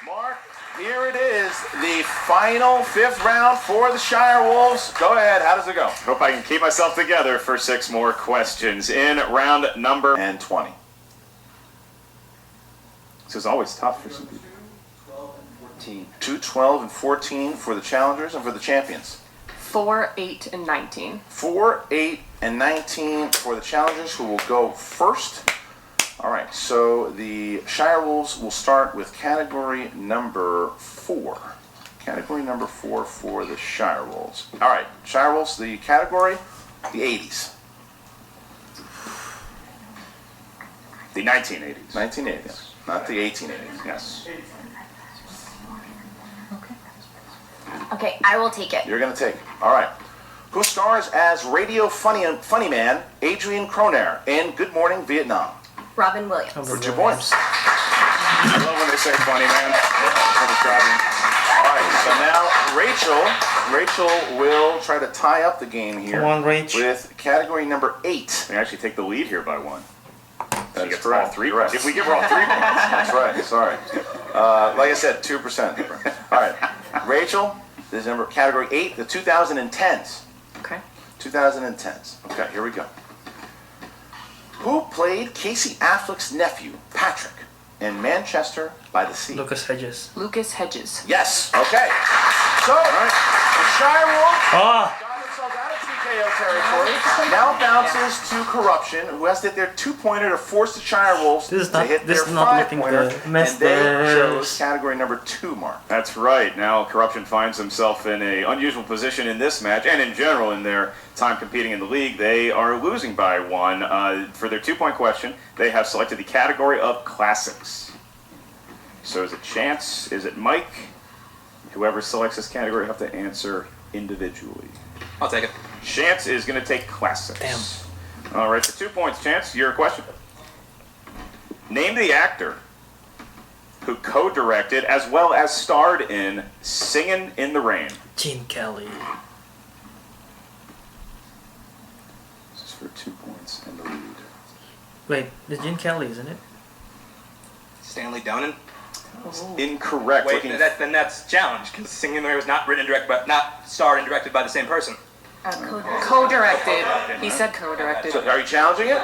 Mark, here it is, the final 5th round for the Shirewolves. Go ahead, how does it go? Hope I can keep myself together for 6 more questions in round number And 20. This is always tough for some people. 2, 12, and 14 for the challengers and for the champions. 4, 8, and 19. 4, 8, and 19 for the challengers, who will go first. All right, so the Shirewolves will start with category number 4. Category number 4 for the Shirewolves. All right, Shirewolves, the category, the 80s. The 1980s. 1980s, not the 1880s. Yes. Okay, I will take it. You're going to take it. All right. Who stars as radio funny man Adrian Cronair in Good Morning Vietnam? Robin Williams. For 2 points. I love when they say funny, man. All right, so now Rachel will try to tie up the game here. Come on, Rach. With category number 8. They actually take the lead here by 1. That's gets correct. all 3 You're right. points. If we give her all 3 points. That's right. Sorry. Like I said, 2%. All right, Rachel. This is number category 8, the 2010s. Okay. 2010s. Okay, here we go. Who played Casey Affleck's nephew, Patrick, in Manchester by the Sea? Lucas Hedges. Lucas Hedges. Yes. Okay. So, the Shirewolves Ah, got themselves out of TKO territory. Now bounces to Corruption, who has to hit their 2-pointer to force the Shirewolves This is to not- hit this their is not looking 5-pointer, good. and they chose Misters. category number 2, Mark. That's right. Now Corruption finds himself in an unusual position in this match, and in general in their time competing in the league. They are losing by 1. For their 2-point question, they have selected the category of classics. So is it Chance? Is it Mike? Whoever selects this category will have to answer individually. I'll take it. Chance is going to take classics. Damn. All right, for 2 points, Chance, your question. Name the actor who co-directed as well as starred in Singin' in the Rain. Gene Kelly. This is for 2 points and the lead. Wait, it's Gene Kelly, isn't it? Stanley Donen. Incorrect. Wait, Looking- then that's challenge because Singing in the Rain was not written and directed, but not starred and directed by the same person. Co-directed. He said co-directed. So, are you challenging it?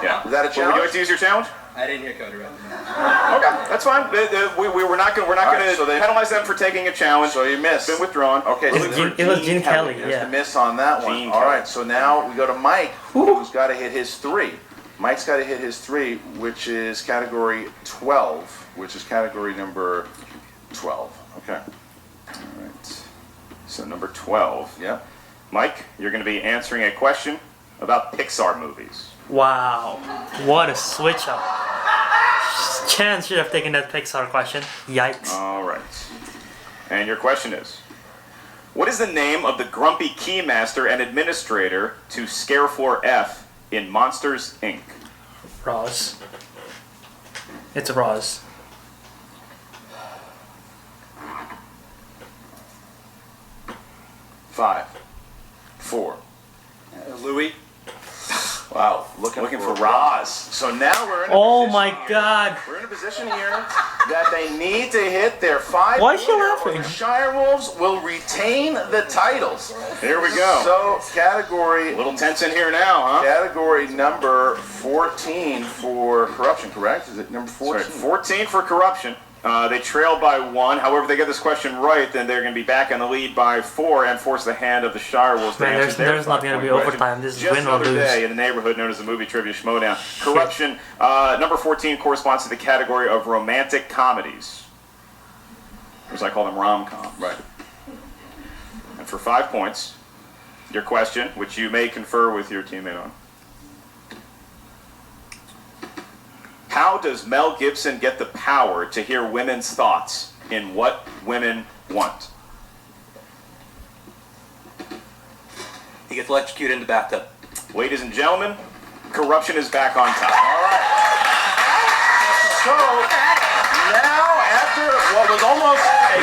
yeah. Is that a Would challenge? you like to use your challenge? I didn't hear co-directed. Okay, that's fine. We're not going right, to so they- penalize them for taking a challenge. So you missed. It's been withdrawn. Okay, It's so Gene- it was Gene Kelly, There's yeah. the miss on that one. Gene All Kelly. right, so now we go to Mike, who's got to hit his 3. Mike's got to hit his 3, which is category 12, which is category number 12. Okay. All right. So number 12. Yeah. Mike, you're going to be answering a question about Pixar movies. Wow. What a switch up. Chance should have taken that Pixar question. Yikes. All right. And your question is, what is the name of the grumpy keymaster and administrator to Scarefloor F in Monsters, Inc.? Roz. It's Roz. Five, 4. Louis. Wow, looking for Roz. So now we're in a Oh position my here- god. We're in a position here that they need to hit their 5. Why is she or laughing? The Shirewolves will retain the titles. Here we go. So category A little tense in here now, huh? category number 14 for Corruption, correct? Is it number 14? That's right, 14 for Corruption. They trail by 1. However, if they get this question right, then they're going to be back in the lead by 4 and force the hand of the Shirewolves to Man, answer there's their not gonna be 5-point question. overtime. This is Just win or another lose. day in the neighborhood known as the movie trivia Schmoedown. Corruption, number 14 corresponds to the category of romantic comedies. Or as I call them, rom-com. Right. And for 5 points, your question, which you may confer with your teammate on. How does Mel Gibson get the power to hear women's thoughts in What Women Want? He gets electrocuted in the bathtub. Ladies and gentlemen, Corruption is back on top. All right. So now, after what was almost a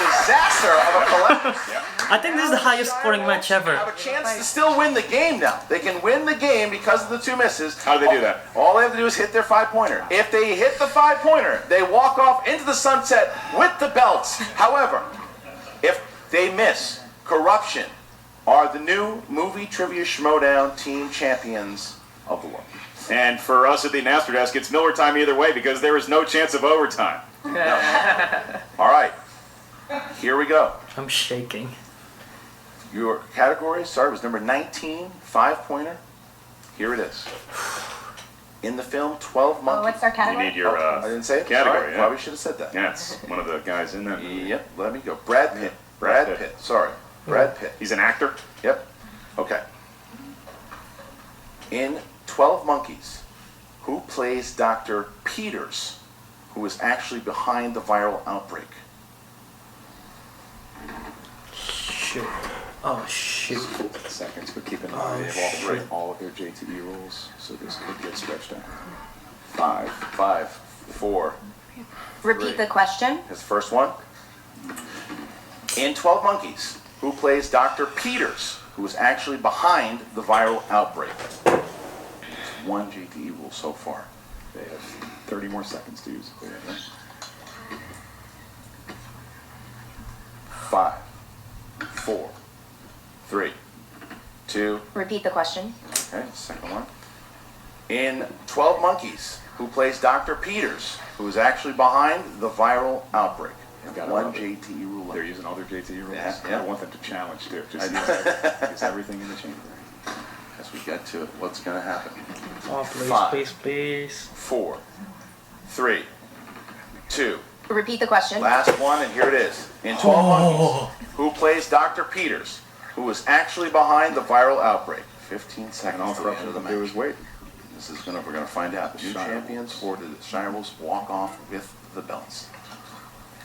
disaster of a collapse, I think this is the highest scoring match ever. have a chance to still win the game now. They can win the game because of the 2 misses. How do they do that? All they have to do is hit their 5-pointer. If they hit the 5-pointer, they walk off into the sunset with the belts. However, if they miss, Corruption are the new movie trivia Schmoedown team champions of the world. And for us at the announcer desk, it's Miller time either way because there is no chance of overtime. All right, here we go. I'm shaking. Your category, sorry, was number 19, 5-pointer. Here it is. In the film 12 Monkeys. What's our You category? need your I didn't say it? category. Sorry, Yeah. Probably should have said that. Yeah, it's one of the guys in that movie. Yep, let me go. Brad Pitt. Brad Brad Pitt. Pitt. Sorry. Brad Pitt. He's an actor. Yep. Okay. In 12 Monkeys, who plays Dr. Peters, who is actually behind the viral outbreak? Shoot. Oh, shoot. Seconds, but keep in Oh, mind they have shit. all of their JTE rules, so this could get stretched out. 5, 4. Repeat the question. His first one. In 12 Monkeys, who plays Dr. Peters, who is actually behind the viral outbreak? There's one JTE rule so far. They have 30 more seconds to use it. 5, 4, 3, 2. Repeat the question. Okay, second one. In 12 Monkeys, who plays Dr. Peters, who is actually behind the viral outbreak? They've got One all of it. JTE rule. They're using all their JTE rules. Yeah, I yeah. don't want them to challenge too. Just I use everything in the chamber. As we get to it, what's going to happen? Oh, please, 5, please, please. 4, 3, 2. Repeat the question. Last one, and here it is. In 12 Monkeys, who plays Dr. Peters, who is actually behind the viral outbreak? 15 seconds And all to the end Korruption of the can do match. is wait. We're gonna find out. The new Shirewolves. champions, or did the Shirewolves walk off with the belts?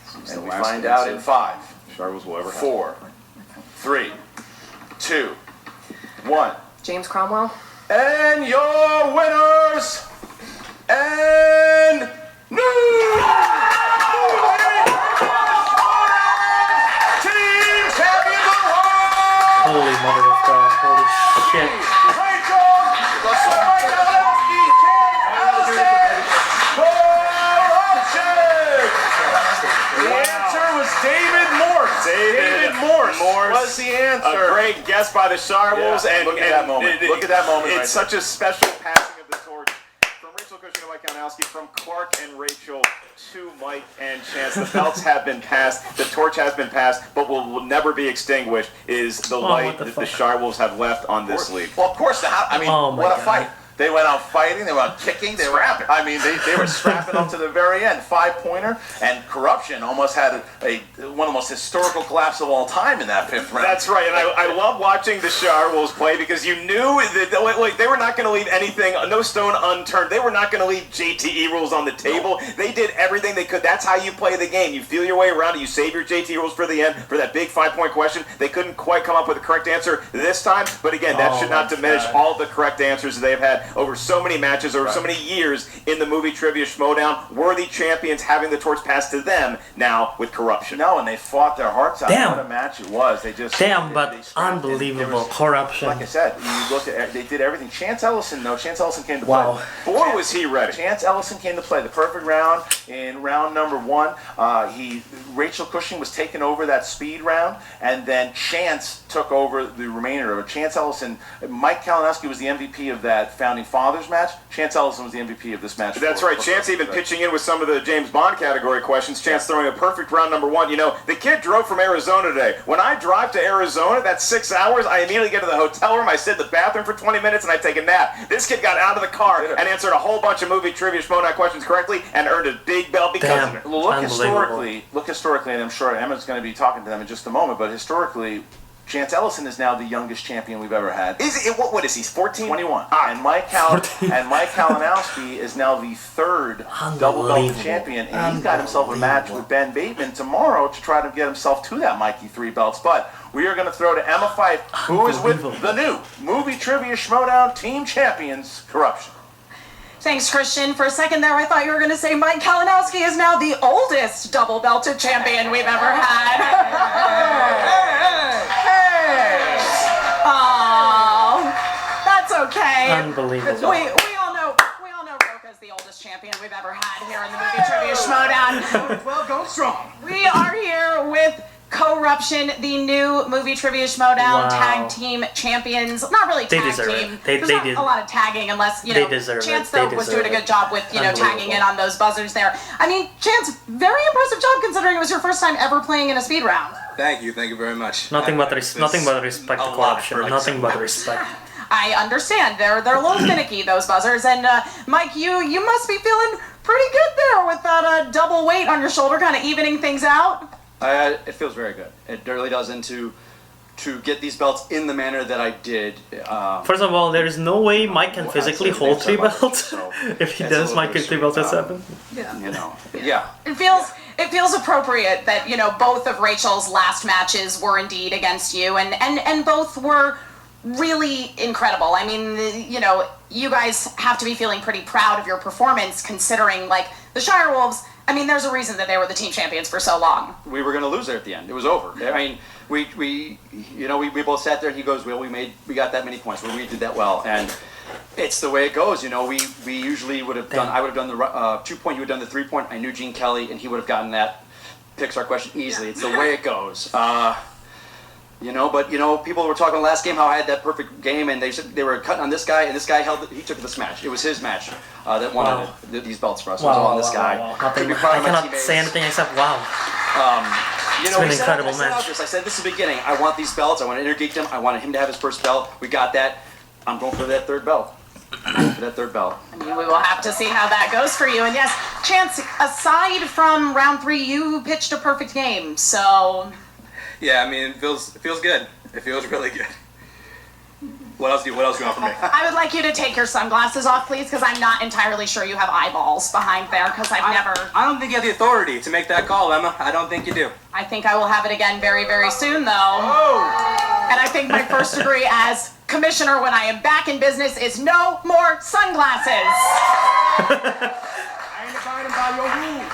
It's And the we last find out in answer 5, Shirewolves will ever have. 4, 3, 2, 1. James Cromwell. And your winners and team champions of the world! Holy mother of God. Holy shit. Rachel, the Sword Alowski, Allison, Korruption! The answer was David Morse. David Morse Morse was the answer. A great guess by the Shirewolves, Yeah, and look at that moment. Look at that moment It's right such a special passing of the torch from Rachel Cushing and Mike Kalinowski, from Clark and Rachel to Mike and Chance. The belts have been passed, the torch has been passed, but will never be extinguished. Is the light what the that the fuck? Shirewolves have left on this league? Well, of course. I mean, Oh my what a God. fight! They went out fighting. They went out kicking. They were. I mean, they were scrapping up to the very end. 5-pointer, and Korruption almost had one of the most historical collapses of all time in that 5th round. That's right, and I love watching the Shirewolves play because you knew that they were not going to leave anything, no stone unturned. They were not going to leave JTE rules on the table. They did everything they could. That's how you play the game. You feel your way around it. You save your JTE rules for the end for that big 5-point question. They couldn't quite come up with the correct answer this time, but again, that should not diminish all the correct answers that they've had over so many matches, over so many years in the movie Trivia Schmoedown. Worthy champions having the torch passed to them now with Korruption. No, and they fought their hearts out. Damn. What a match it was. They just Damn, they but scrapped. unbelievable. There was- Korruption. Like I said, you look at they did everything. Chance Ellison came to Wow. play. Boy, was he ready. Chance Ellison came to play the perfect round in round number 1. Rachel Cushing was taking over that speed round, and then Chance took over the remainder of it. Chance Ellison, Mike Kalinowski was the MVP of that Founding Fathers match. Chance Ellison was the MVP of this match. That's right. Chance even pitching in with some of the James Bond category questions. Chance throwing a perfect round number 1. You know, the kid drove from Arizona today. When I drive to Arizona, that's 6 hours. I immediately get to the hotel room. I sit in the bathroom for 20 minutes and I take a nap. This kid got out of the car and answered a whole bunch of movie trivia Schmoedown questions correctly and earned a big belt because Damn. of it. Look Unbelievable. historically, and I'm sure Emma's going to be talking to them in just a moment, but historically, Chance Ellison is now the youngest champion we've ever had. Is it, what is he, 14? 21. Ah. And Mike Kalinowski is now the 3rd double belt Unbelievable. champion, and he's got himself a match with Ben Bateman tomorrow to try to get himself to that Mikey 3 belts. But we are going to throw to Emma Fife, who is with the new Movie Trivia Schmoedown Team Champions, Korruption. Thanks, Christian. For a second there, I thought you were going to say Mike Kalinowski is now the oldest double-belted champion we've ever had. Oh, that's okay. Unbelievable. We all know Roka's the oldest champion we've ever had here in the Movie Trivia Schmoedown. Well, go strong. We are here with Korruption, the new Movie Trivia Schmoedown Wow. tag team champions. Not really They tag deserve team. it. They There's not did- a lot of tagging unless, They deserve Chance it. They though was deserve doing a it. good job with, tagging Unbelievable. in on those buzzers there. I mean, Chance, very impressive job considering it was your first time ever playing in a speed round. Thank you very much. Nothing but There's nothing but respect a to lot Korruption. for it. Nothing but respect. I understand they're a little finicky, those buzzers. And Mike, you must be feeling pretty good there with that double weight on your shoulder, kind of evening things out. It feels very good. It really does. To get these belts in the manner that I did. First of all, there is no way Mike can physically hold 3 belts. If he does, Mike can 3 belts at 7. Yeah. You know, yeah. It feels appropriate that, you know, both of Rachel's last matches were indeed against you, and both were really incredible. I mean, you know, you guys have to be feeling pretty proud of your performance, considering, like, the Shirewolves, I mean, there's a reason that they were the team champions for so long. We were going to lose there at the end. It was over. I mean, we both sat there and he goes, well, we got that many points. Well, we did that well. And it's the way it goes. You know, we usually would have done, I would have done the 2-point, you would have done the 3-point. I knew Gene Kelly and he would have gotten that Pixar question easily. It's the way it goes. You know, but, you know, people were talking last game how I had that perfect game, and they said they were cutting on this guy, and this guy he took this match. It was his match that won these belts for us. It was all on this guy. I cannot say anything except wow. You know, it's an incredible match. I said this is the beginning. I want these belts. I want to intergeek them. I wanted him to have his first belt. We got that. I'm going for that third belt. I mean, we will have to see how that goes for you. And yes, Chance, aside from round 3, you pitched a perfect game, so... Yeah, I mean, it feels good. It feels really good. What else do you want from me? I would like you to take your sunglasses off, please, because I'm not entirely sure you have eyeballs behind there, because I've never... I don't think you have the authority to make that call, Emma. I don't think you do. I think I will have it again very, very soon, though. Oh! And I think my first degree as commissioner when I am back in business is no more sunglasses.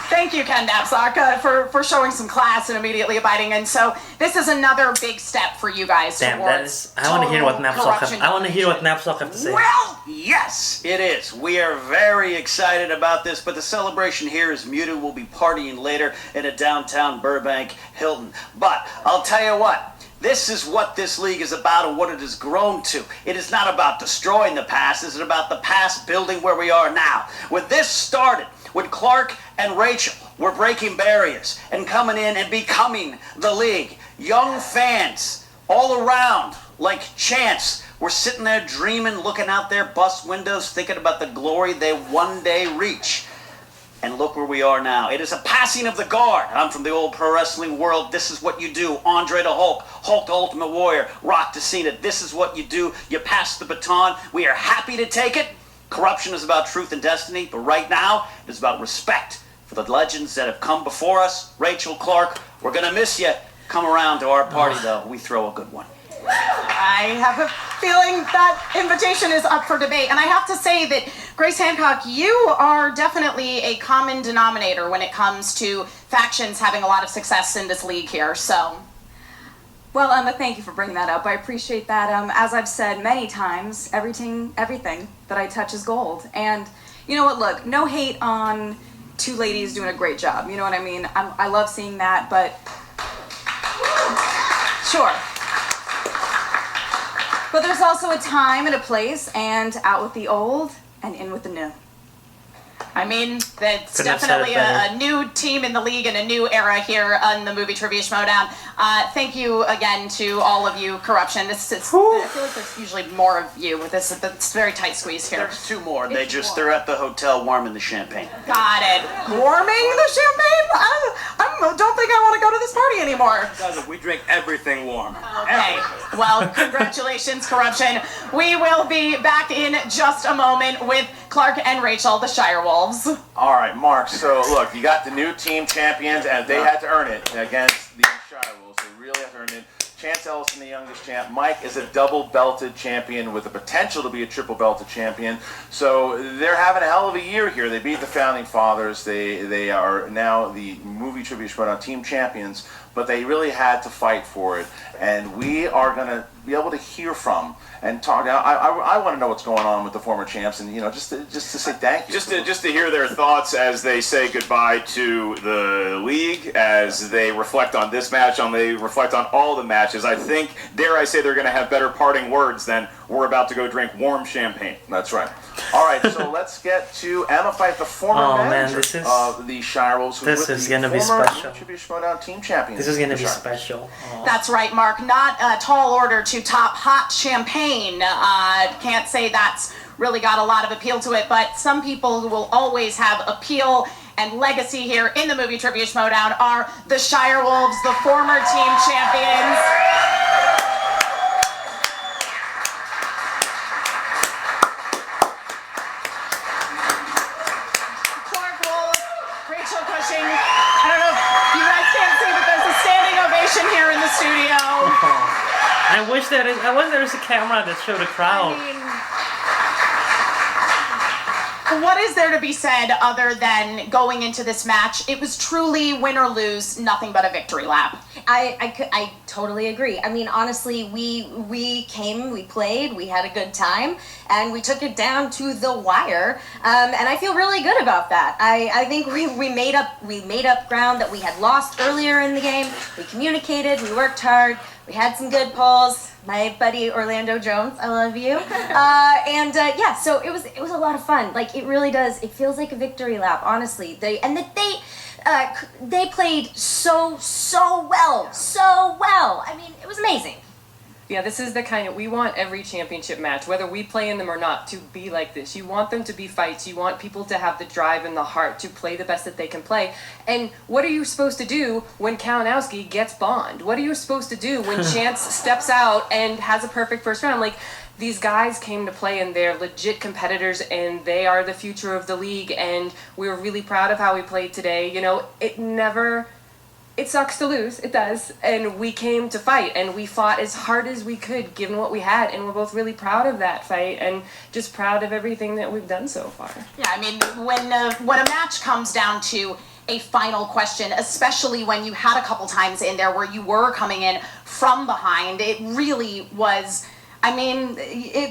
Thank you, Ken Knapsack, for showing some class and immediately abiding. And so this is another big step for you guys. Damn, I want to hear what Knapsack have to say. Well, yes, it is. We are very excited about this, but the celebration here is muted. We'll be partying later in a downtown Burbank Hilton. But I'll tell you what. This is what this league is about and what it has grown to. It is not about destroying the past. It is about the past building where we are now. When this started, when Clark and Rachel were breaking barriers and coming in and becoming the league, young fans all around, like Chance, were sitting there dreaming, looking out their bus windows, thinking about the glory they one day reach. And look where we are now. It is a passing of the guard. I'm from the old pro wrestling world. This is what you do. Andre to Hulk, Hulk to Ultimate Warrior, Rock to Cena. This is what you do. You pass the baton. We are happy to take it. Corruption is about truth and destiny, but right now it is about respect for the legends that have come before us. Rachel, Clark, we're going to miss you. Come around to our party, though. We throw a good one. I have a feeling that invitation is up for debate. And I have to say that, Grace Hancock, you are definitely a common denominator when it comes to factions having a lot of success in this league here, so... Well, Emma, thank you for bringing that up. I appreciate that. As I've said many times, everything that I touch is gold. And you know what, look, no hate on 2 ladies doing a great job. You know what I mean? I love seeing that, but... Sure. But there's also a time and a place, and out with the old and in with the new. I mean, that's definitely a new team in the league and a new era here on the Movie Trivia Schmoedown. Thank you again to all of you, Korruption. I feel like there's usually more of you with this. It's very tight squeeze here. There's 2 more. They just threw at the hotel warming the champagne. Got it. Warming the champagne? I don't think I want to go to this party anymore. We drink everything warm. Okay. Well, congratulations, Korruption. We will be back in just a moment with Clark and Rachel, the Shirewolves. All right, Mark. So look, you got the new team champions, and they had to earn it against the Shirewolves. They really had to earn it. Chance Ellison, the youngest champ. Mike is a double-belted champion with the potential to be a triple-belted champion. So they're having a hell of a year here. They beat the Founding Fathers. They are now the Movie Trivia Schmoedown team champions, but they really had to fight for it. And we are going to be able to hear from and talk. Now, I want to know what's going on with the former champs, and just to say thank you. Just to hear their thoughts as they say goodbye to the league, as they reflect on this match, they reflect on all the matches. I think, dare I say, they're going to have better parting words than we're about to go drink warm champagne. That's right. All right, so let's get to Emma Fife, the former manager of the Shirewolves. This is going to be special. Schmoedown team champion. This is going to be special. That's right, Mark. Not a tall order to top hot champagne. Can't say that's really got a lot of appeal to it, but some people who will always have appeal and legacy here in the movie Trivia Schmoedown are the Shirewolves, the former team champions. I don't know if you guys can't see, but there's a standing ovation here in the studio. I wish there was a camera that showed the crowd. What is there to be said other than going into this match? It was truly win or lose, nothing but a victory lap. I totally agree. I mean, honestly, we came, we played, we had a good time, and we took it down to the wire. And I feel really good about that. I think we made up ground that we had lost earlier in the game. We communicated, we worked hard, we had some good polls. My buddy Orlando Jones, I love you. Yeah, so it was a lot of fun. Like, it really does. It feels like a victory lap, honestly. They played so well. I mean, it was amazing. Yeah, this is the kind of, we want every championship match, whether we play in them or not, to be like this. You want them to be fights. You want people to have the drive and the heart to play the best that they can play. And what are you supposed to do when Kalinowski gets Bond? What are you supposed to do when Chance steps out and has a perfect first round? Like, these guys came to play and they're legit competitors and they are the future of the league, and we were really proud of how we played today. You know, it sucks to lose, it does, and we came to fight, and we fought as hard as we could given what we had, and we're both really proud of that fight and just proud of everything that we've done so far. Yeah, I mean, when a match comes down to a final question, especially when you had a couple times in there where you were coming in from behind, it really was, I mean,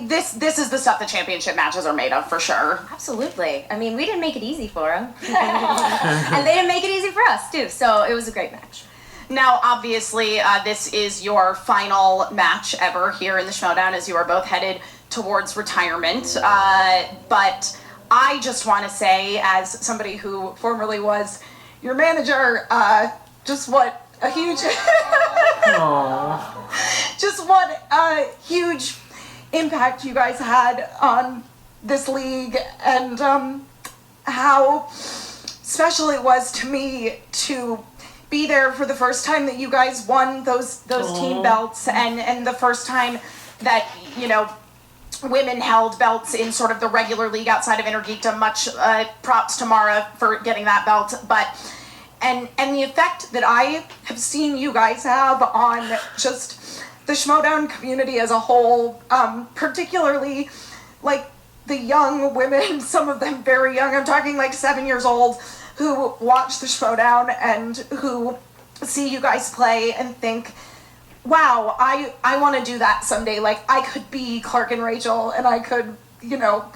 this is the stuff the championship matches are made of, for sure. Absolutely. I mean, we didn't make it easy for them. And they didn't make it easy for us, too. So it was a great match. Now, obviously, this is your final match ever here in the Schmoedown, as you are both headed towards retirement. But I just want to say, as somebody who formerly was your manager, just what a huge... Just what a huge impact you guys had on this league, and how special it was to me to be there for the first time that you guys won those team belts, and the first time that, you know, women held belts in sort of the regular league outside of Intergeekdom. Much props to Mara for getting that belt, but and the effect that I have seen you guys have on just the Schmoedown community as a whole, particularly like the young women, some of them very young, I'm talking like 7 years old, who watch the Schmoedown and who see you guys play and think, wow, I want to do that someday. Like, I could be Clark and Rachel, and I could, you know,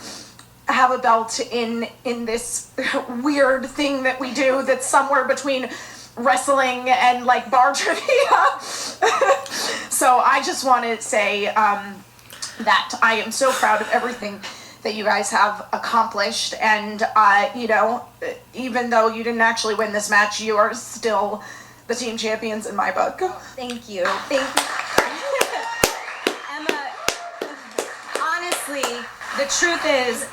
have a belt in this weird thing that we do that's somewhere between wrestling and like bar trivia. So I just want to say that I am so proud of everything that you guys have accomplished, and you know, even though you didn't actually win this match, you are still the team champions in my book. Thank you. Emma, honestly, the truth is,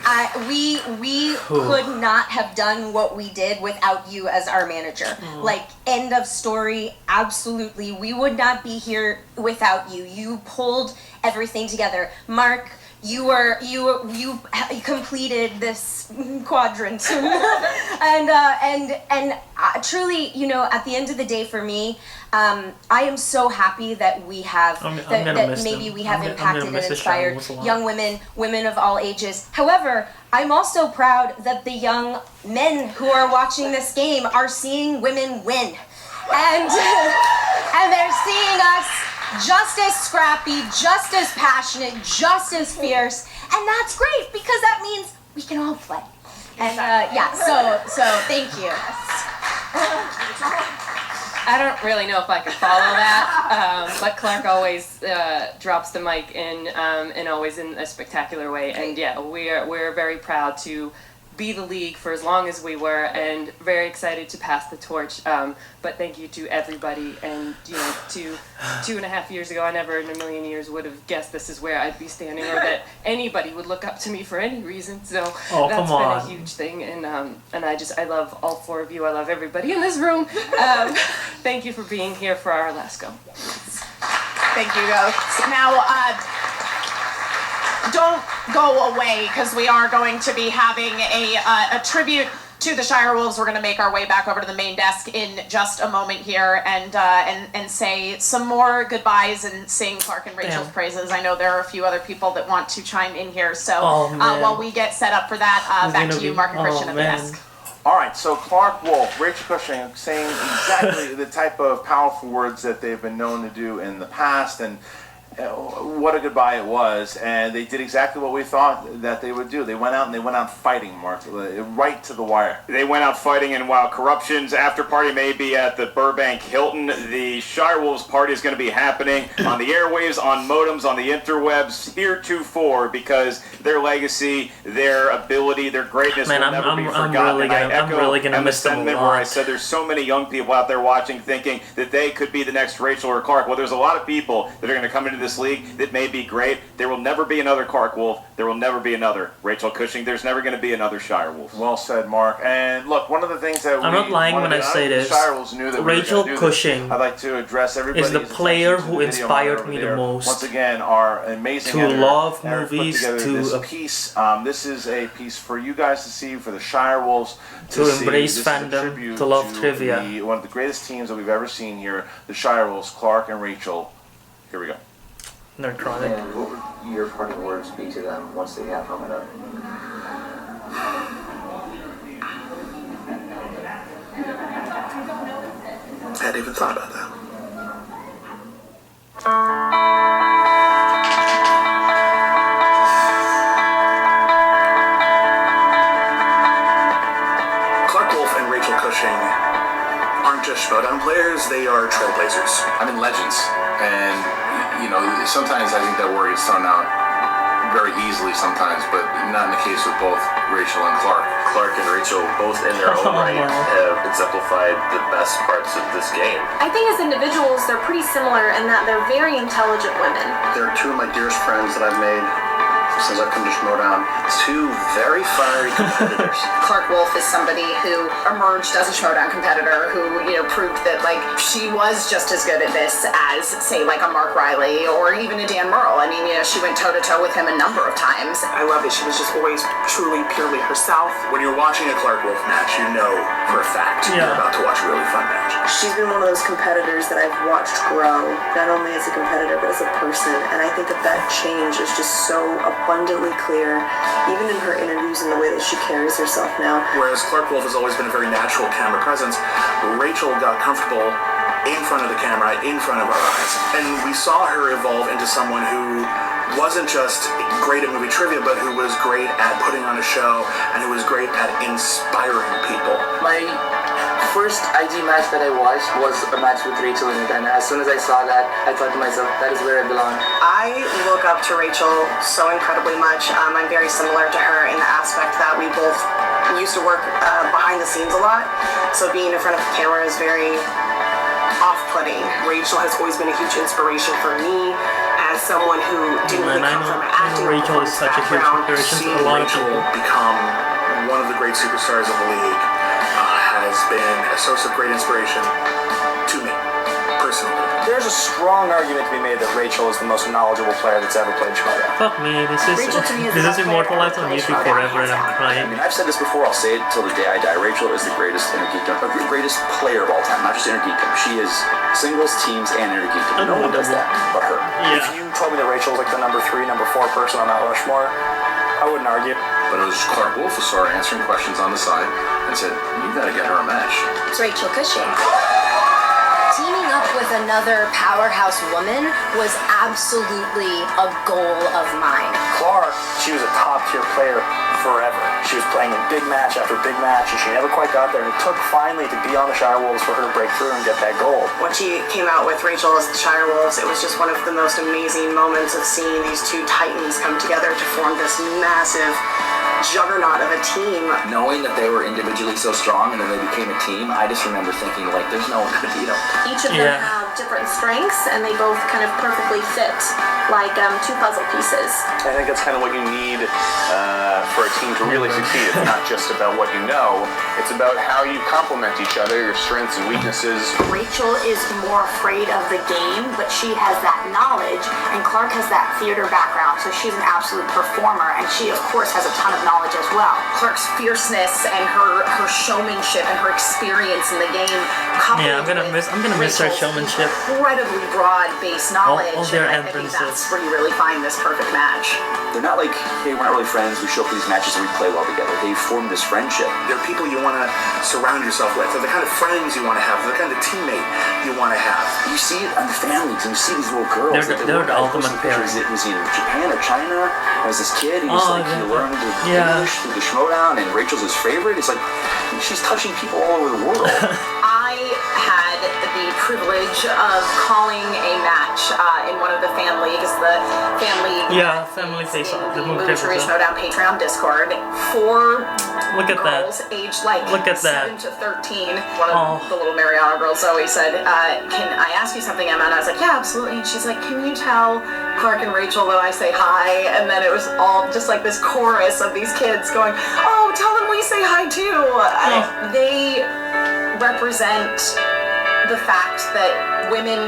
we could not have done what we did without you as our manager. Like, end of story, absolutely. We would not be here without you. You pulled everything together. Mark, you completed this quadrant. and truly, you know, at the end of the day, for me, I am so happy that we have that maybe we have impacted and inspired young women of all ages. However, I'm also proud that the young men who are watching this game are seeing women win, and they're seeing us just as scrappy, just as passionate, just as fierce, and that's great because that means we can all play. And yeah, so thank you. I don't really know if I can follow that, but Clark always drops the mic in, and always in a spectacular way. And yeah, we're very proud to be the league for as long as we were, and very excited to pass the torch. But thank you to everybody. And you know, 2.5 years ago, I never in a million years would have guessed this is where I'd be standing, or that anybody would look up to me for any reason. So that's been a huge thing. And I love all 4 of you. I love everybody in this room. Thank you for being here for our last go. Thank you, Ghosts. Now, don't go away, because we are going to be having a tribute to the Shirewolves. We're going to make our way back over to the main desk in just a moment here and say some more goodbyes and sing Clark and Rachel's praises. I know there are a few other people that want to chime in here, so while we get set up for that, back to you, Mark and Christian, at the desk. All right, so Clark Wolf, Rachel Cushing, saying exactly the type of powerful words that they've been known to do in the past, and what a goodbye it was. And they did exactly what we thought that they would do. They went out fighting, Mark, right to the wire. They went out fighting, and while Korruption's after party may be at the Burbank Hilton, the Shirewolves party is going to be happening on the airwaves, on modems, on the interwebs, heretofore, because their legacy, their ability, their greatness will never be forgotten. I'm really gonna miss them a lot. Where I said there's so many young people out there watching, thinking that they could be the next Rachel or Clark. Well, there's a lot of people that are going to come into this league that may be great. There will never be another Clark Wolf. There will never be another Rachel Cushing. There's never going to be another Shirewolf. Well said, Mark. And look, one of the things that I'm not lying when I say this. Rachel Cushing I'd like to address is the player who inspired me the most. Once again, our amazing to love movies, this piece. This is a piece for you guys to see, for the Shirewolves to embrace fandom, to love trivia. One of the greatest teams that we've ever seen here, the Shirewolves, Clark and Rachel. Here we go. Nerdtronic. And what would your parting words be to them once they have hung it up? I hadn't even thought about that. Clark Wolf and Rachel Cushing aren't just Schmoedown players, they are trailblazers. I mean, legends. And, you know, sometimes I think that word gets thrown out very easily sometimes, but not in the case with both Rachel and Clark. Clark and Rachel, both in their own right, have exemplified the best parts of this game. I think as individuals, they're pretty similar in that they're very intelligent women. They're 2 of my dearest friends that I've made since I've come to Schmoedown. 2 very fiery competitors. Clark Wolf is somebody who emerged as a Schmoedown competitor who, you know, proved that, like, she was just as good at this as, say, like a Mark Riley or even a Dan Murrell. I mean, you know, she went toe-to-toe with him a number of times. I love that she was just always truly, purely herself. When you're watching a Clark Wolf match, you know for a fact you're about to watch a really fun match. She's been one of those competitors that I've watched grow, not only as a competitor, but as a person. And I think that change is just so abundantly clear, even in her interviews and the way that she carries herself now. Whereas Clark Wolf has always been a very natural camera presence, Rachel got comfortable in front of the camera, in front of our eyes. And we saw her evolve into someone who wasn't just great at movie trivia, but who was great at putting on a show and who was great at inspiring people. My first IG match that I watched was a match with Rachel in it, and as soon as I saw that, I thought to myself, that is where I belong. I look up to Rachel so incredibly much. I'm very similar to her in the aspect that we both used to work behind the scenes a lot, so being in front of the camera is very off-putting. Rachel has always been a huge inspiration for me as someone who didn't really come from an acting Rachel is such a huge inspiration to a lot of people. Become one of the great superstars of the league has been a source of great inspiration to me, personally. There's a strong argument to be made that Rachel is the most knowledgeable player that's ever played Schmoedown. Fuck me, this is immortalized on YouTube forever and I'm crying. I mean, I've said this before, I'll say it till the day I die. Rachel is the greatest intergeekdom, the greatest player of all time, not just intergeekdom. She is singles, teams, and intergeekdom. No one does that but her. Yeah. If you told me that Rachel was like the number 3, number 4 person on Mount Rushmore, I wouldn't argue. But it was Clark Wolf who started answering questions on the side and said, you gotta get her a match. It's Rachel Cushing. Teaming up with another powerhouse woman was absolutely a goal of mine. Clark, she was a top-tier player forever. She was playing in big match after big match, and she never quite got there. And it took finally to be on the Shirewolves for her to break through and get that gold. When she came out with Rachel as the Shirewolves, it was just one of the most amazing moments of seeing these two titans come together to form this massive juggernaut of a team. Knowing that they were individually so strong and then they became a team, I just remember thinking, like, there's no one to beat them. Each of them have different strengths, and they both kind of perfectly fit, like two puzzle pieces. I think that's kind of what you need for a team to really succeed. It's not just about what you know, it's about how you complement each other, your strengths and weaknesses. Rachel is more afraid of the game, but she has that knowledge, and Clark has that theater background, so she's an absolute performer, and she, of course, has a ton of knowledge as well. Clark's fierceness and her showmanship and her experience in the game, coupled I'm gonna miss her showmanship. incredibly broad-based knowledge. All their and I think entrances. that's where you really find this perfect match. They're not like, hey, we're not really friends, we show up for these matches and we play well together. They formed this friendship. They're people you want to surround yourself with. They're the kind of friends you want to have. They're the kind of teammate you want to have. You see it on the families, and you see these little girls. They're the ultimate pairing. It was in Japan or China. There was this kid, he was he learned English through the Schmoedown, and Rachel's his favorite. It's like, she's touching people all over the world. I had the privilege of calling a match in one of the family, because the family face off. The Move to Schmoedown Patreon Discord. 4 Look at girls that. aged like Look at 7 to 13. One of the little Mariana girls, Zoe, said, can I ask you something, Emma? And I was like, yeah, absolutely. And she's like, can you tell Clark and Rachel that I say hi? And then it was all just like this chorus of these kids going, oh, tell them we say hi too. They represent the fact that women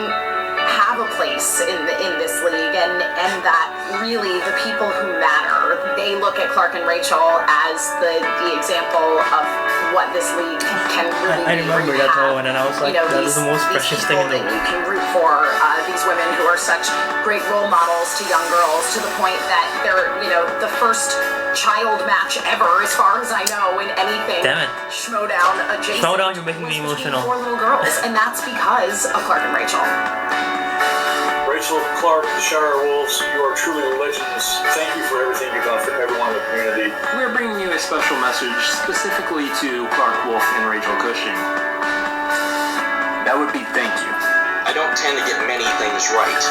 have a place in this league, and that really the people who matter, they look at Clark and Rachel as the example of what this league can really be. I remember that moment, and I was like, that is the most precious thing in the world. You can root for these women who are such great role models to young girls, to the point that they're the first child match ever, as far as I know, in anything Schmoedown adjacent. Schmoedown, you're making me emotional. 4 little girls, and that's because of Clark and Rachel. Rachel, Clark, the Shirewolves, you are truly legends. Thank you for everything you've done for everyone in the community. We're bringing you a special message specifically to Clark Wolf and Rachel Cushing. That would be thank you. I don't tend to get many things right.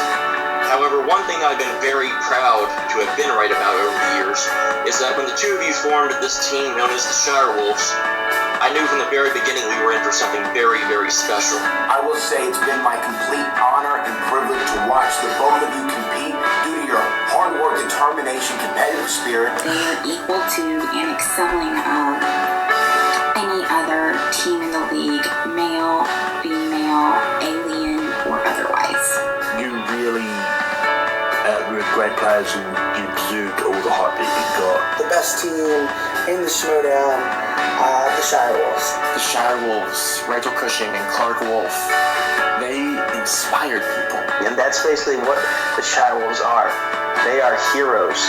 However, one thing I've been very proud to have been right about over the years is that when the two of you formed this team known as the Shirewolves, I knew from the very beginning we were in for something very, very special. I will say it's been my complete honor and privilege to watch the both of you compete due to your hard work, determination, competitive spirit. They are equal to and excelling of any other team in the league, male, female, alien, or otherwise. You really were great players and you exude all the heartbeat you've got. The best team in the Schmoedown, the Shirewolves. The Shirewolves, Rachel Cushing and Clark Wolf, they inspired people. And that's basically what the Shirewolves are. They are heroes.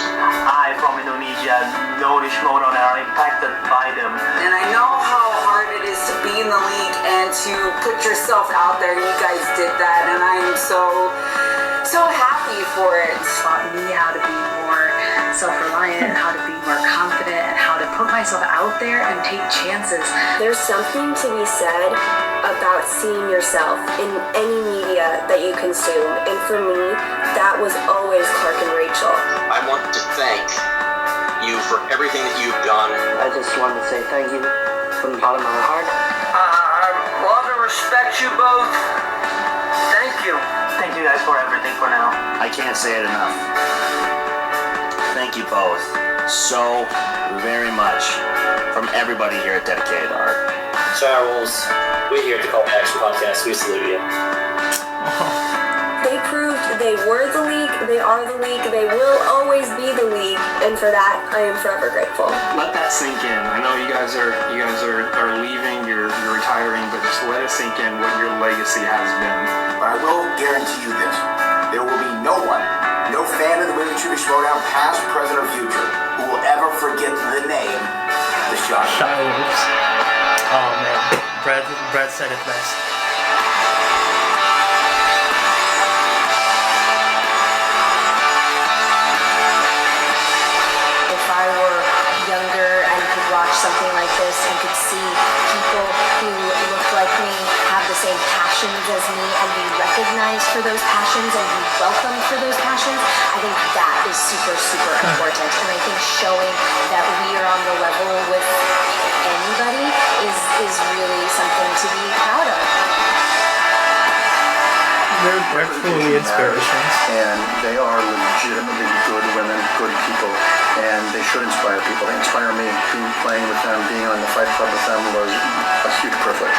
I, from Indonesia, know the Schmoedown and are impacted by them. And I know how hard it is to be in the league and to put yourself out there. You guys did that, and I am so happy for it. It taught me how to be more self-reliant, how to be more confident, and how to put myself out there and take chances. There's something to be said about seeing yourself in any media that you consume, and for me, that was always Clark and Rachel. I want to thank you for everything that you've done. I just wanted to say thank you from the bottom of my heart. I love and respect you both. Thank you. Thank you guys for everything for now. I can't say it enough. Thank you both so very much from everybody here at Dedicated Art. Shirewolves, we're here at the Call to Action Podcast. We salute you. They proved they were the league, they are the league, they will always be the league, and for that, I am forever grateful. Let that sink in. I know you guys are leaving, you're retiring, but just let it sink in what your legacy has been. But I will guarantee you this. There will be no one, no fan of the Women's Trivia Schmoedown, past, present, or future, who will ever forget the name, the Shirewolves. Oh man, Brad said it best. watch something like this and could see people who looked like me have the same passions as me and be recognized for those passions and be welcomed for those passions, I think that is super, super important. And I think showing that we are on the level with anybody is really something to be proud of. They're truly inspirations. And they are legitimately good women, good people, and they should inspire people. They inspire me. Playing with them, being on the Fight Club with them was a huge privilege.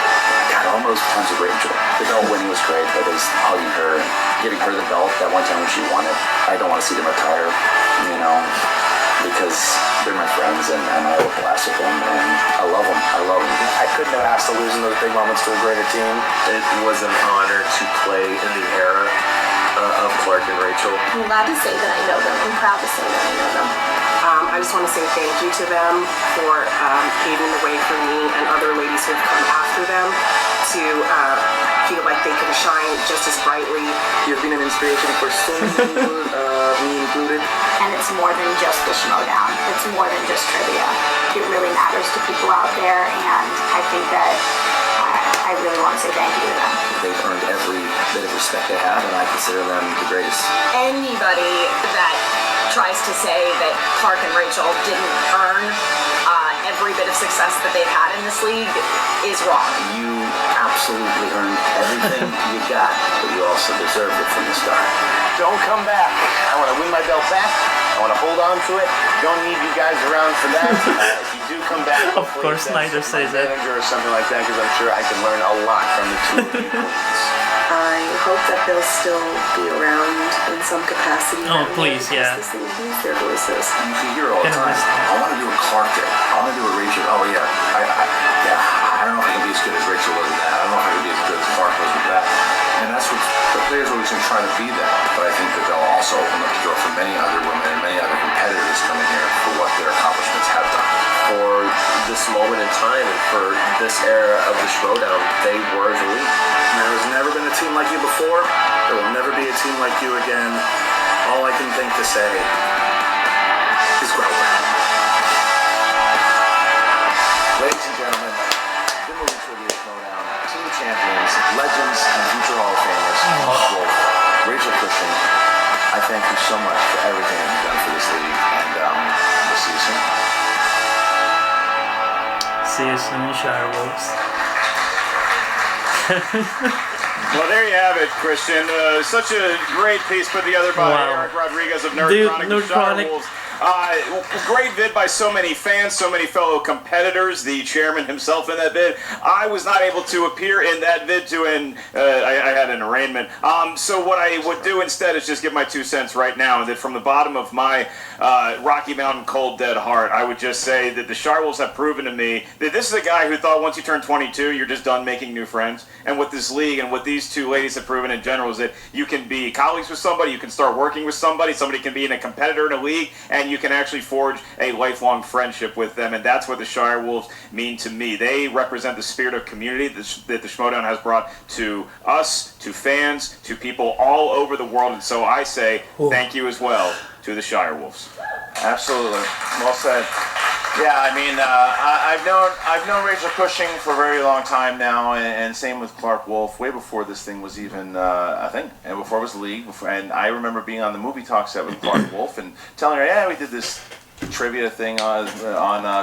God, all those times with Rachel. The belt winning was great, but it was hugging her and giving her the belt that one time when she won it. I don't want to see them retire, you know, because they're my friends and I have a blast with them and I love them. I couldn't have asked to lose in those big moments to a greater team. It was an honor to play in the era of Clark and Rachel. I'm glad to say that I know them. I'm proud to say that I know them. I just want to say thank you to them for paving the way for me and other ladies who have come after them to feel like they can shine just as brightly. You've been an inspiration for so many people, me included. And it's more than just the Schmoedown. It's more than just trivia. It really matters to people out there, and I think that I really want to say thank you to them. They've earned every bit of respect they have, and I consider them the greatest. Anybody that tries to say that Clark and Rachel didn't earn every bit of success that they've had in this league is wrong. You absolutely earned everything you got, but you also deserved it from the start. Don't come back. I want to win my belt back. I want to hold on to it. Don't need you guys around for that. If you do come back, Of course, neither says it. Manager or something like that, because I'm sure I can learn a lot from the two of you. I hope that they'll still be around in some capacity. Oh, please, yeah. Use their voices. You can hear all the time. I want to do a Clark there. I want to do a Rachel. Oh yeah. I don't know if I can be as good as Rachel was with that. I don't know if I can be as good as Clark was with that. And that's what the players are always going to try to be that. But I think that they'll also open up the door for many other women and many other competitors coming here for what their accomplishments have done. For this moment in time and for this era of the Schmoedown, they were the league. There has never been a team like you before. There will never be a team like you again. All I can think to say is grow well. Ladies and gentlemen, the movie trivia Schmoedown, team champions, legends, and future Hall of Famers, Clark Wolf, Rachel Cushing. I thank you so much for everything that you've done for this league, and we'll see you soon. See you soon, Shirewolves. Well, there you have it, Christian. Such a great piece put together by Eric Rodriguez of Nerdtronic. Great vid by so many fans, so many fellow competitors, the chairman himself in that vid. I was not able to appear in that vid I had an arraignment. So what I would do instead is just give my 2 cents right now, and that from the bottom of my Rocky Mountain cold dead heart, I would just say that the Shirewolves have proven to me that this is a guy who thought once you turn 22, you're just done making new friends. And what this league and what these two ladies have proven in general is that you can be colleagues with somebody, you can start working with somebody can be in a competitor in a league, and you can actually forge a lifelong friendship with them. And that's what the Shirewolves mean to me. They represent the spirit of community that the Schmoedown has brought to us, to fans, to people all over the world. And so I say thank you as well to the Shirewolves. Absolutely. Well said. Yeah, I mean, I've known Rachel Cushing for a very long time now, and same with Clark Wolf, way before this thing was even a thing, and before it was the league. And I remember being on the movie talk set with Clark Wolf and telling her, yeah, we did this trivia thing on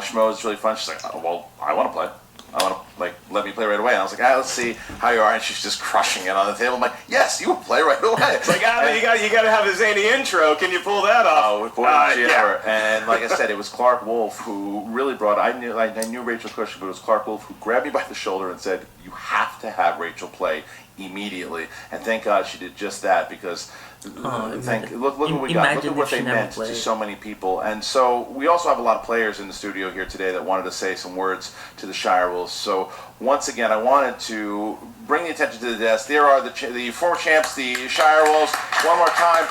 Schmo. It's really fun. She's like, oh, well, I want to play. I want to, let me play right away. And I was like, let's see how you are. And she's just crushing it on the table. I'm like, yes, you will play right away. It's like, you got to have a zany intro. Can you pull that off? Oh, yeah. And like I said, it was Clark Wolf who really brought it. I knew Rachel Cushing, but it was Clark Wolf who grabbed me by the shoulder and said, you have to have Rachel play immediately. And thank God she did just that, because look what we got. Look at what they meant to so many people. And so we also have a lot of players in the studio here today that wanted to say some words to the Shirewolves. So once again, I wanted to bring the attention to the desk. There are the former champs, the Shirewolves. One more time,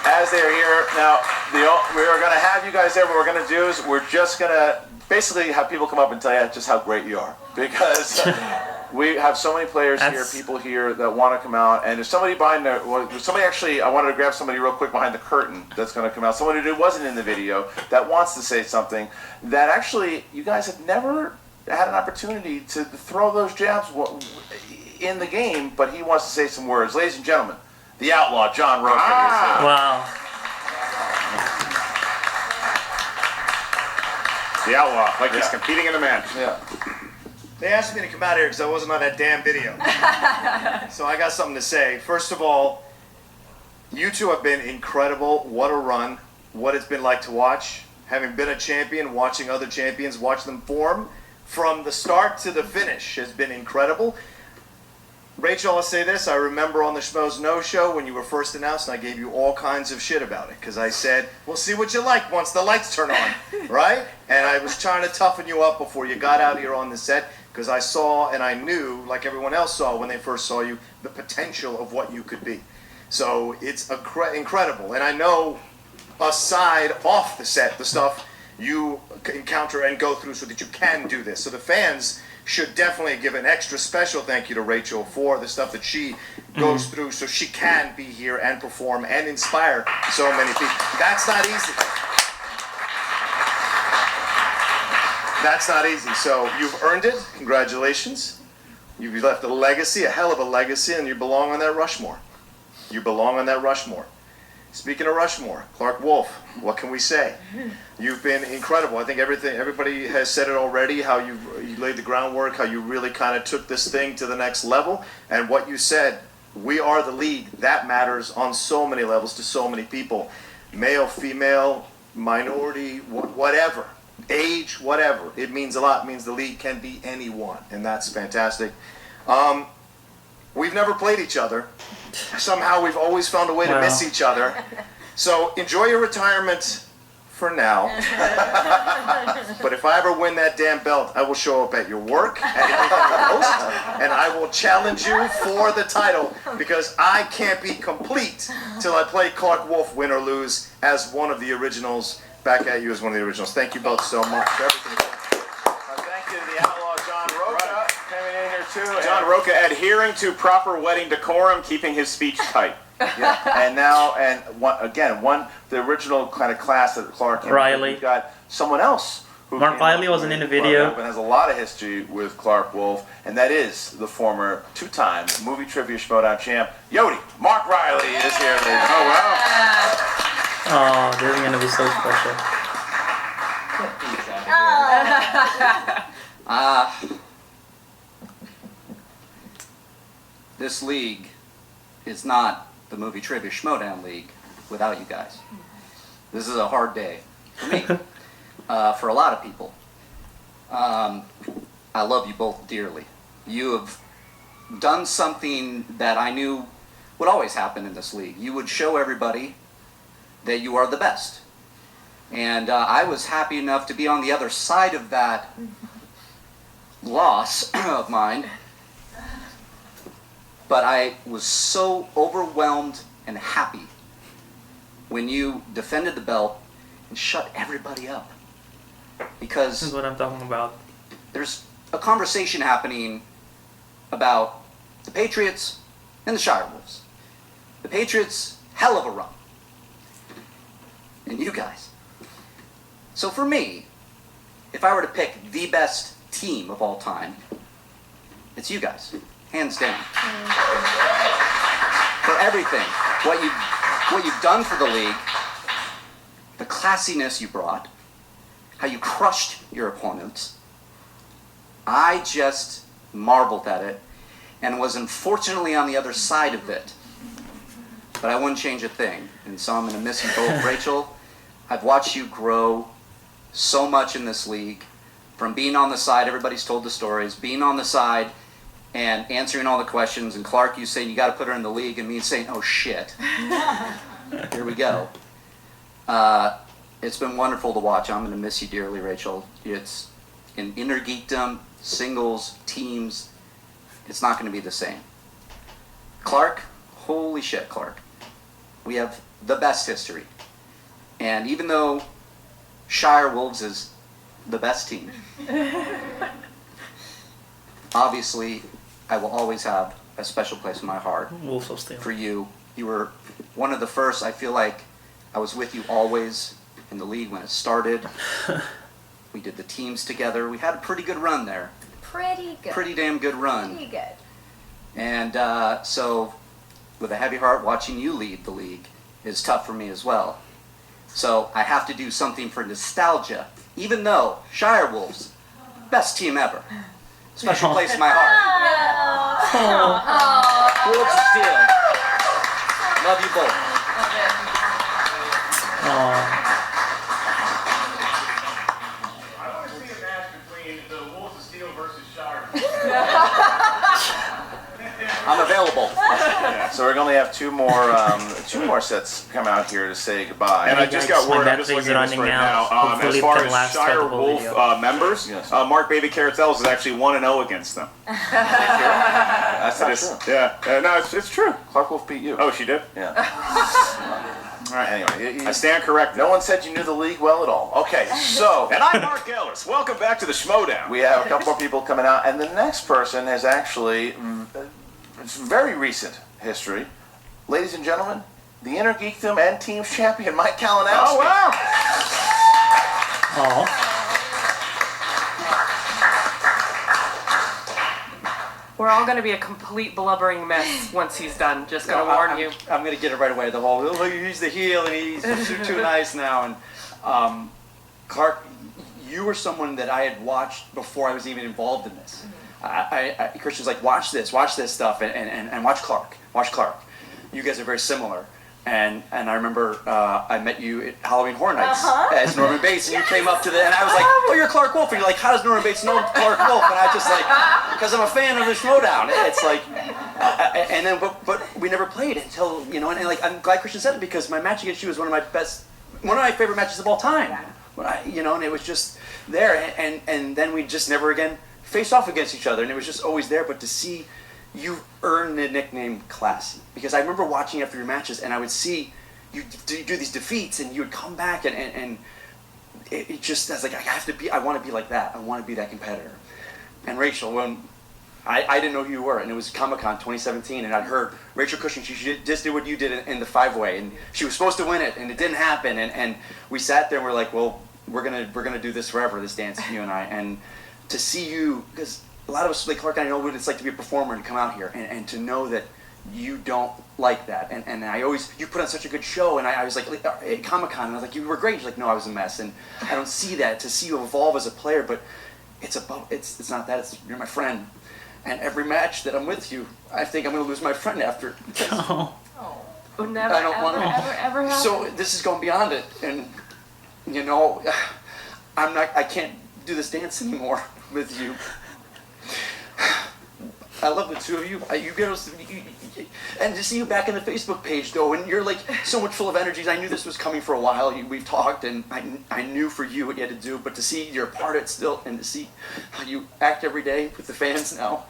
as they are here. Now, we are going to have you guys there. What we're going to do is we're just going to basically have people come up and tell you just how great you are. Because We have so many players here, people here that want to come out, and there's somebody behind the. Well, somebody actually, I wanted to grab somebody real quick behind the curtain that's going to come out. Someone who wasn't in the video that wants to say something. That actually, you guys have never had an opportunity to throw those jabs in the game, but he wants to say some words. Ladies and gentlemen, the outlaw John Rocha is here. Wow. The outlaw, like he's competing in a match. Yeah. They asked me to come out here because I wasn't on that damn video. So I got something to say. First of all, you two have been incredible. What a run. What it's been like to watch. Having been a champion, watching other champions, watch them form from the start to the finish has been incredible. Rachel, I'll say this. I remember on the Schmoes No Show when you were first announced, and I gave you all kinds of shit about it because I said, we'll see what you like once the lights turn on, right? And I was trying to toughen you up before you got out here on the set because I saw and I knew, like everyone else saw when they first saw you, the potential of what you could be. So it's incredible. And I know aside off the set, the stuff you encounter and go through so that you can do this. So the fans should definitely give an extra special thank you to Rachel for the stuff that she goes through so she can be here and perform and inspire so many people. That's not easy. That's not easy. So you've earned it. Congratulations. You've left a legacy, a hell of a legacy, and you belong on that Rushmore. You belong on that Rushmore. Speaking of Rushmore, Clark Wolf, what can we say? You've been incredible. I think everybody has said it already, how you laid the groundwork, how you really kind of took this thing to the next level. And what you said, we are the league. That matters on so many levels to so many people. Male, female, minority, whatever. Age, whatever. It means a lot. It means the league can be anyone. And that's fantastic. We've never played each other. Somehow we've always found a way to miss each other. So enjoy your retirement for now. But if I ever win that damn belt, I will show up at your work, at your post, and I will challenge you for the title because I can't be complete till I play Clark Wolf, win or lose, as one of the originals. Back at you as one of the originals. Thank you both so much for everything. Thank you to the outlaw John Rocha coming in here too. John Rocha adhering to proper wedding decorum, keeping his speech tight. Yeah, and now, the original kind of class that Clark came Riley. We've got someone else who Mark Riley wasn't in the video. And has a lot of history with Clark Wolf, and that is the former two-time movie trivia Schmoedown champ, Yodi. Mark Riley is here, ladies. Oh, wow. Oh, this is gonna be so special. This league is not the movie trivia Schmoedown league without you guys. This is a hard day for me, for a lot of people. I love you both dearly. You have done something that I knew would always happen in this league. You would show everybody that you are the best. And I was happy enough to be on the other side of that loss of mine. But I was so overwhelmed and happy when you defended the belt and shut everybody up. Because this is what I'm talking about. There's a conversation happening about the Patriots and the Shirewolves. The Patriots, hell of a run. And you guys. So for me, if I were to pick the best team of all time, it's you guys, hands down. For everything, what you've done for the league, the classiness you brought, how you crushed your opponents, I just marveled at it and was unfortunately on the other side of it. But I wouldn't change a thing. And so I'm going to miss you both. Rachel, I've watched you grow so much in this league. From being on the side, everybody's told the stories, being on the side and answering all the questions. And Clark, you saying you got to put her in the league, and me saying, oh shit. Here we go. It's been wonderful to watch. I'm going to miss you dearly, Rachel. It's in inner geekdom, singles, teams. It's not going to be the same. Clark, holy shit, Clark. We have the best history. And even though Shirewolves is the best team, obviously I will always have a special place in my heart Wolves of Steel. for you. You were one of the first. I feel like I was with you always in the league when it started. We did the teams together. We had a pretty good run there. Pretty good. Pretty damn good run. Pretty good. And so, with a heavy heart, watching you lead the league is tough for me as well. So I have to do something for nostalgia, even though Shirewolves, best team ever. Special place in my heart. Wolves of Steel. Love you both. I want to see a match between the Wolves of Steel versus Shirewolves. I'm available. So we're going to have two more sets come out here to say goodbye. And I just got word, I'm just looking at this right now. As far as Shire Wolf members, Mark Baby Carotel's is actually 1-0 against them. That's not true. Yeah, no, it's true. Clark Wolf beat you. Oh, she did? Yeah. All right, anyway. I stand corrected. No one said you knew the league well at all. Okay, so. And I'm Mark Ellis. Welcome back to the Schmoedown. We have a couple more people coming out, and the next person has actually, it's very recent history. Ladies and gentlemen, the Inner Geekdom and Teams champion, Mike Kalinowski. Oh, wow. Oh. We're all going to be a complete blubbering mess once he's done. Just going to warn you. I'm going to get it right away. The whole, oh, he's the heel and he's too nice now. And Clark, you were someone that I had watched before I was even involved in this. Christian's like, watch this stuff, and watch Clark. Watch Clark. You guys are very similar. And I remember I met you at Halloween Horror Nights as Norman Bates, and you came up to and I was like, oh, you're Clark Wolf. And you're like, how does Norman Bates know Clark Wolf? And I just like, because I'm a fan of the Schmoedown. It's like, and then, but we never played until, and like, I'm glad Christian said it because my match against you was one of my favorite matches of all time. And it was just there. And then we just never again faced off against each other, and it was just always there. But to see you earn the nickname Classy, because I remember watching after your matches, and I would see you do these defeats, and you would come back, and it just, I was like, I want to be like that. I want to be that competitor. And Rachel, when I didn't know who you were, and it was Comic-Con 2017, and I'd heard Rachel Cushing, she just did what you did in the 5-way, and she was supposed to win it, and it didn't happen, and we sat there, and we're like, well, we're gonna do this forever, this dance, you and I, and to see you, because a lot of us, like Clark, I know what it's like to be a performer and come out here, and to know that you don't like that, and you put on such a good show, and I was like, at Comic-Con, and I was like, you were great, she's like, no, I was a mess, and I don't see that, to see you evolve as a player, but it's not that, you're my friend, and every match that I'm with you, I think I'm going to lose my friend after. Oh. Never, I don't want to. ever happen. So this is going beyond it, and I can't do this dance anymore with you. I love the two of you. And to see you back in the Facebook page, though, and you're like so much full of energies. I knew this was coming for a while. We've talked, and I knew for you what you had to do. But to see you're a part of it still, and to see how you act every day with the fans now,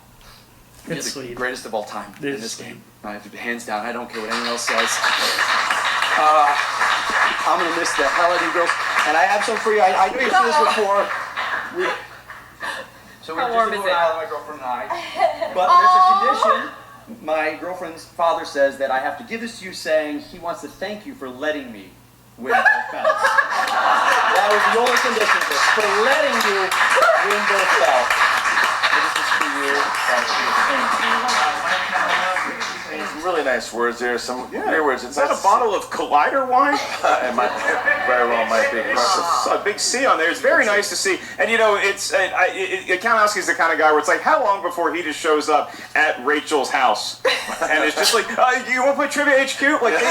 you're the sweet. Greatest of all time in this game. Hands down. I don't care what anyone else says. I'm gonna miss the hell out of you girls. And I have some for you. I know you've seen this before. So How warm is it? My girlfriend and I. But there's a condition. My girlfriend's father says that I have to give this to you, saying he wants to thank you for letting me win both belts. That was the only condition for letting you win both belts. This is for you. Really nice words there. Some weird words. Is that a bottle of Collider wine? It might very well might be. A big C on there. It's very nice to see. And Kalinowski is the kind of guy where it's like, how long before he just shows up at Rachel's house, and it's just like, you want to play Trivia HQ? Like they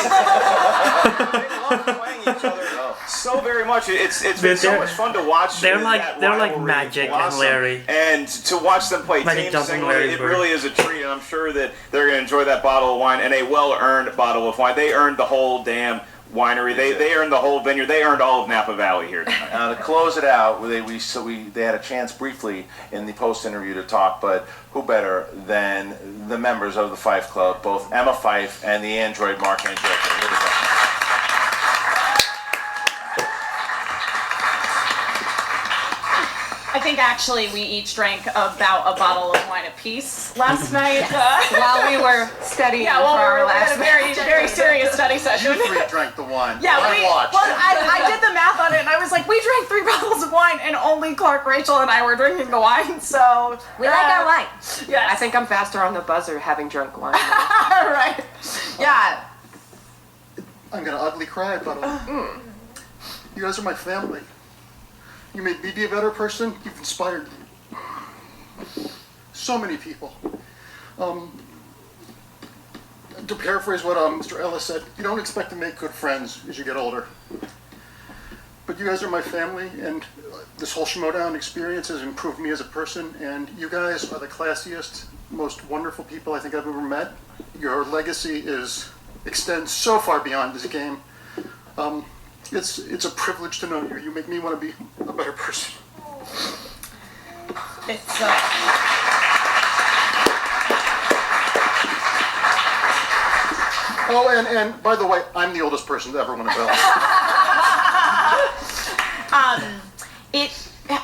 love playing each other so very much. It's been so much fun to watch. They're like Magic and Larry, and to watch them play team singly, it really is a treat. And I'm sure that they're going to enjoy that bottle of wine, and a well-earned bottle of wine. They earned the whole damn winery. They earned the whole vineyard. They earned all of Napa Valley here tonight. To close it out, they had a chance briefly in the post interview to talk, but who better than the members of the Fife Club, both Emma Fife and the android Mark Angelica. I think actually we each drank about a bottle of wine apiece last night. While we were studying Yeah, well, we had a very serious study session. You three drank the wine. Yeah, I watched. well, I did the math on it, and I was like, we drank 3 bottles of wine, and only Clark, Rachel, and I were drinking the wine, so... We like our wine. Yes. I think I'm faster on the buzzer having drunk wine. Right. Yeah. I'm gonna ugly cry, but you guys are my family. You made me be a better person. You've inspired so many people. To paraphrase what Mr. Ellis said, you don't expect to make good friends as you get older. But you guys are my family, and this whole Schmoedown experience has improved me as a person, and you guys are the classiest, most wonderful people I think I've ever met. Your legacy extends so far beyond this game. It's a privilege to know you. You make me want to be a better person. It's Oh, and by the way, I'm the oldest person to ever win a belt.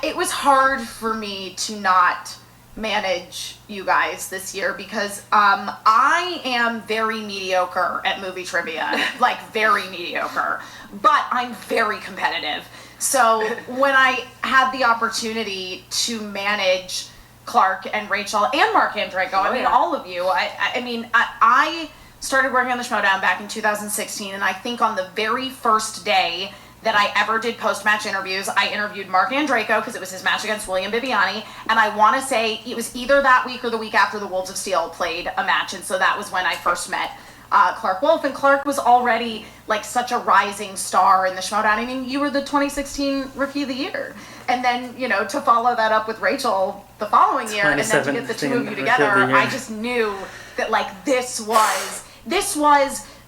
It was hard for me to not manage you guys this year because I am very mediocre at movie trivia, like very mediocre, but I'm very competitive. So when I had the opportunity to manage Clark and Rachel and Mark Andreyko, I mean all of you, I started working on the Schmoedown back in 2016, and I think on the very first day that I ever did post-match interviews, I interviewed Mark Andreyko because it was his match against William Bibiani, and I want to say it was either that week or the week after the Wolves of Steel played a match, and so that was when I first met Clark Wolf, and Clark was already like such a rising star in the Schmoedown. I mean, you were the 2016 Rookie of the Year, and then, you know, to follow that up with Rachel the following year, and then to get the two of you together, I just knew that like this was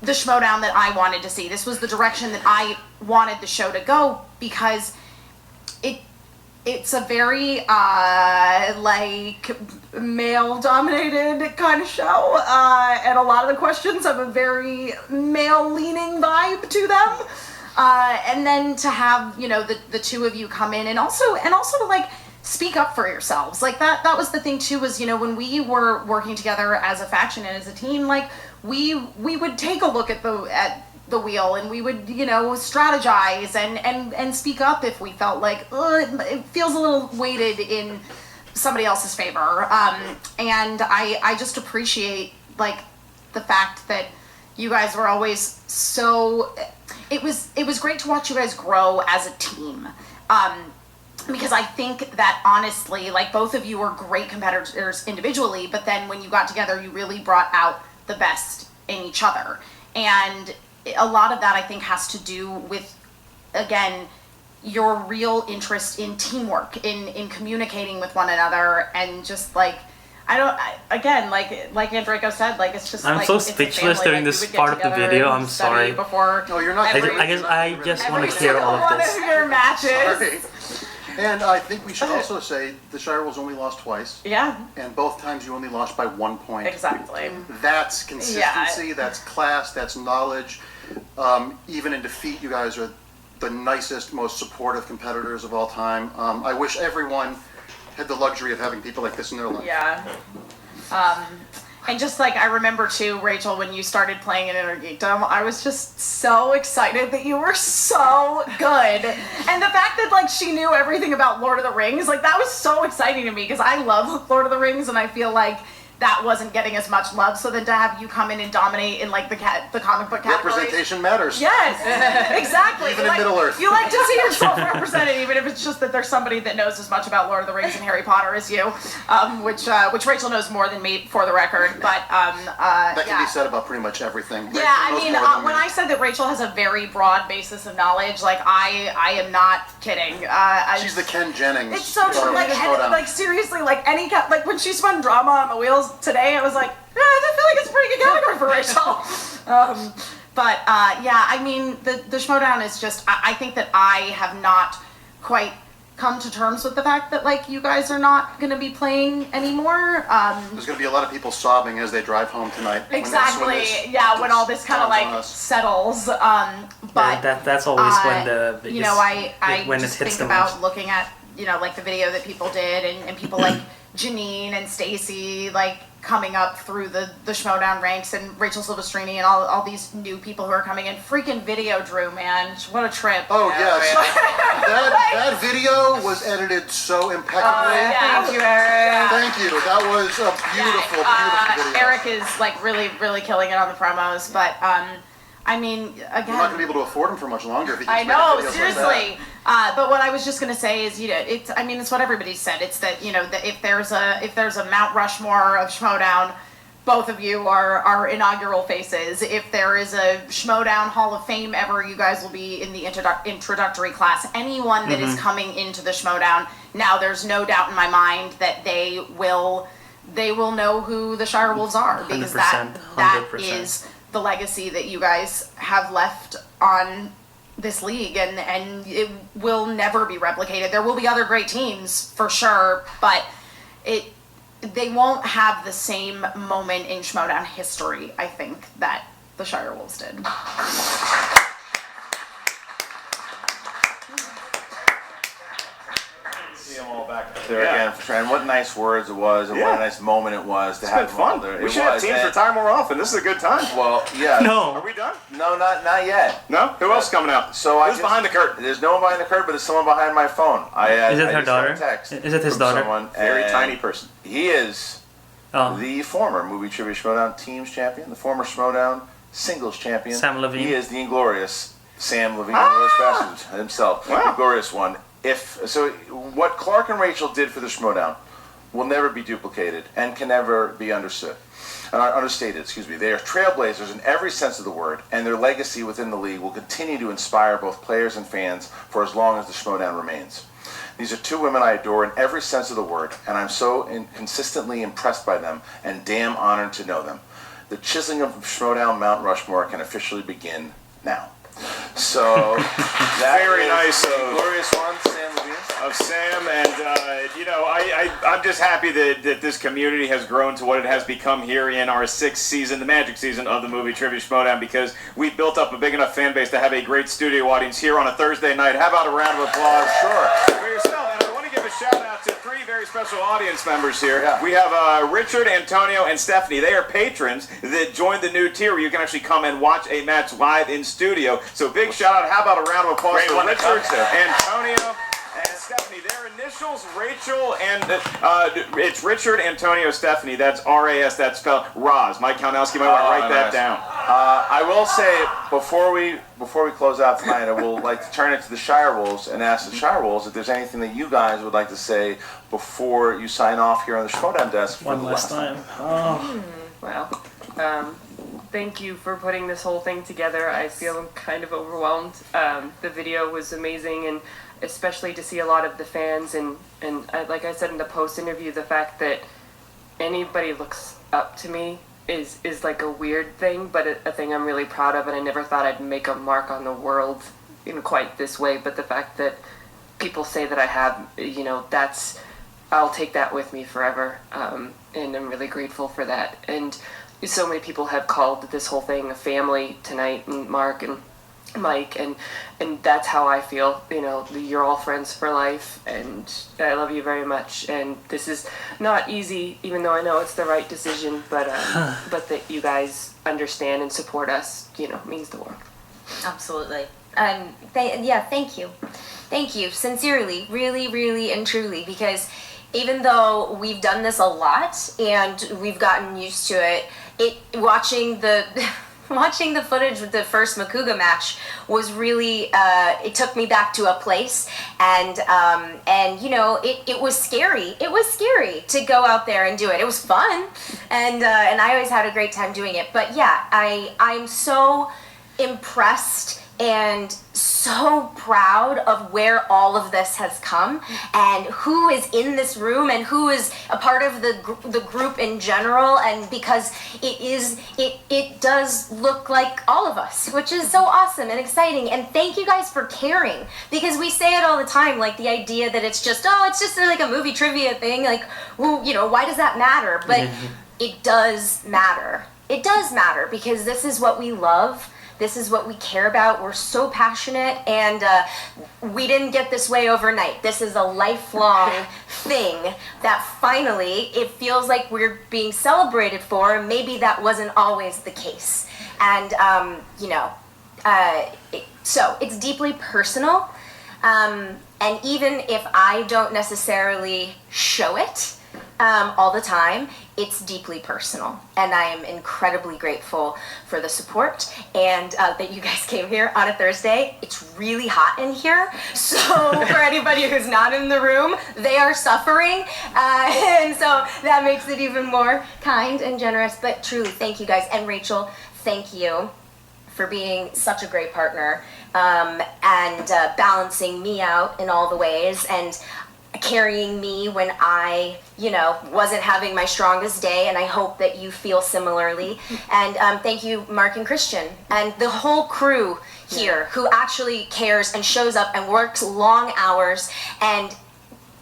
the Schmoedown that I wanted to see. This was the direction that I wanted the show to go, because it's a very like male-dominated kind of show, and a lot of the questions have a very male-leaning vibe to them. And then to have, you know, the two of you come in and also to like speak up for yourselves. Like that was the thing too, was, you know, when we were working together as a faction and as a team, like we would take a look at the wheel, and we would, you know, strategize and speak up if we felt like it feels a little weighted in somebody else's favor. And I just appreciate like the fact that you guys were always so. It was great to watch you guys grow as a team. Because I think that honestly, like both of you were great competitors individually, but then when you got together, you really brought out the best in each other. And a lot of that, I think, has to do with, again, your real interest in teamwork, in communicating with one another, and just like, like Andreyko said, like it's just. I'm so speechless during this part of the video. I'm sorry. No, you're not. I just want to hear all of this. One of your matches. Sorry. And I think we should also say the Shirewolves only lost twice. Yeah. And both times you only lost by 1 point. Exactly. That's consistency, that's class, that's knowledge. Even in defeat, you guys are the nicest, most supportive competitors of all time. I wish everyone had the luxury of having people like this in their life. Yeah. And just like I remember too, Rachel, when you started playing in Intergeekdom, I was just so excited that you were so good. And the fact that like she knew everything about Lord of the Rings, like that was so exciting to me, because I love Lord of the Rings, and I feel like that wasn't getting as much love. So then to have you come in and dominate in like the comic book category. Representation matters. Yes, exactly. Even in Middle Earth. You like to see yourself represented, even if it's just that there's somebody that knows as much about Lord of the Rings and Harry Potter as you, which Rachel knows more than me, for the record. But that can be said about pretty much everything. Yeah, I mean, when I said that Rachel has a very broad basis of knowledge, like I am not kidding. She's the Ken Jennings. It's so true. Like seriously, like like when she spun drama on the wheels today, I was like, I feel like it's a pretty good category for Rachel. But I mean, the Schmoedown is just, I think that I have not quite come to terms with the fact that like you guys are not going to be playing anymore. There's going to be a lot of people sobbing as they drive home tonight. Exactly. When all this kind of like settles. But that's always when you know, I when just it hits think the about most. looking at like the video that people did, and people like Janine and Stacy, like coming up through the Schmoedown ranks, and Rachel Silvestrini and all these new people who are coming in. Freaking video, Drew, man, what a trip. Oh yes, that video was edited so impeccably. Thank you, Eric. Thank you. That was a beautiful, beautiful video. Eric is like really killing it on the promos, but I mean, again, we're not gonna be able to afford him for much longer if he keeps I know, making videos seriously. Like But what I was just gonna say is, it's. I mean, it's what everybody said. It's that that if there's a Mount Rushmore of Schmoedown, both of you are inaugural faces. If there is a Schmoedown Hall of Fame ever, you guys will be in the introductory class. Anyone that is coming into the Schmoedown now, there's no doubt in my mind that they will know who the Shirewolves are, because 100%, that 100%. is the legacy that you guys have left on this league, and it will never be replicated. There will be other great teams for sure, but they won't have the same moment in Schmoedown history, I think, that the Shirewolves did. See them all back there again for trying. What nice words it was, and what a nice moment it was to have been them all fun. there. We should have teams retire more often. This is a good time. Well, yeah. No. Are we done? No, not yet. No? Who else coming out? So Who's behind the curtain? There's no one behind the curtain, but there's someone behind my phone. Is it I her just got a daughter? text Is it his from daughter? Someone, Very and tiny person. He is the former Movie Trivia Schmoedown Teams Champion, the former Schmoedown Singles Champion. Sam Levine. He is the inglorious Sam Levine, Glorious Bastard himself, the glorious one. What Clark and Rachel did for the Schmoedown will never be duplicated and can never be understated. They are trailblazers in every sense of the word, and their legacy within the league will continue to inspire both players and fans for as long as the Schmoedown remains. These are two women I adore in every sense of the word, and I'm so consistently impressed by them and damn honored to know them. The chiseling of Schmoedown Mount Rushmore can officially begin now. So, Very nice glorious one, Sam Levine. Of Sam, and I'm just happy that this community has grown to what it has become here in our 6th season, the magic season of the Movie Trivia Schmoedown, because we built up a big enough fan base to have a great studio audience here on a Thursday night. How about a round of applause? Sure. For yourself, and I want to give a shout out to 3 very special audience members here. Yeah. We have Richard, Antonio, and Stephanie. They are patrons that joined the new tier where you can actually come and watch a match live in studio. So big shout out. How about a round of applause for Richard, Antonio, and Stephanie? Their initials, Rachel, and it's Richard, Antonio, Stephanie. That's R-A-S. That's spelled Roz. Mike Kalinowski might want to write that down. I will say before we close out tonight, I will like to turn it to the Shirewolves and ask the Shirewolves if there's anything that you guys would like to say before you sign off here on the Schmoedown desk. One last time. Oh. Well, thank you for putting this whole thing together. I feel kind of overwhelmed. The video was amazing, and especially to see a lot of the fans, and like I said in the post interview, the fact that anybody looks up to me is like a weird thing, but a thing I'm really proud of, and I never thought I'd make a mark on the world in quite this way. But the fact that people say that I have, I'll take that with me forever, and I'm really grateful for that. And so many people have called this whole thing a family tonight, and Mark and Mike, and that's how I feel. You're all friends for life, and I love you very much. And this is not easy, even though I know it's the right decision, but that you guys understand and support us, means the world. Absolutely. Thank you sincerely, really, really and truly, because even though we've done this a lot and we've gotten used to it, watching the footage with the first Makuga match was really, it took me back to a place, and it was scary. It was scary to go out there and do it. It was fun, and I always had a great time doing it. But yeah, I'm so impressed and so proud of where all of this has come, and who is in this room, and who is a part of the group in general, and because it does look like all of us, which is so awesome and exciting. And thank you guys for caring, because we say it all the time, like the idea that it's just like a movie trivia thing, like, well, why does that matter? But it does matter. It does matter, because this is what we love. This is what we care about. We're so passionate, and we didn't get this way overnight. This is a lifelong thing that finally it feels like we're being celebrated for. Maybe that wasn't always the case. And, so it's deeply personal. And even if I don't necessarily show it all the time, it's deeply personal. And I am incredibly grateful for the support and that you guys came here on a Thursday. It's really hot in here. So for anybody who's not in the room, they are suffering. And so that makes it even more kind and generous. But truly, thank you guys. And Rachel, thank you for being such a great partner and balancing me out in all the ways and carrying me when I, wasn't having my strongest day, and I hope that you feel similarly. And thank you, Mark and Christian, and the whole crew here who actually cares and shows up and works long hours and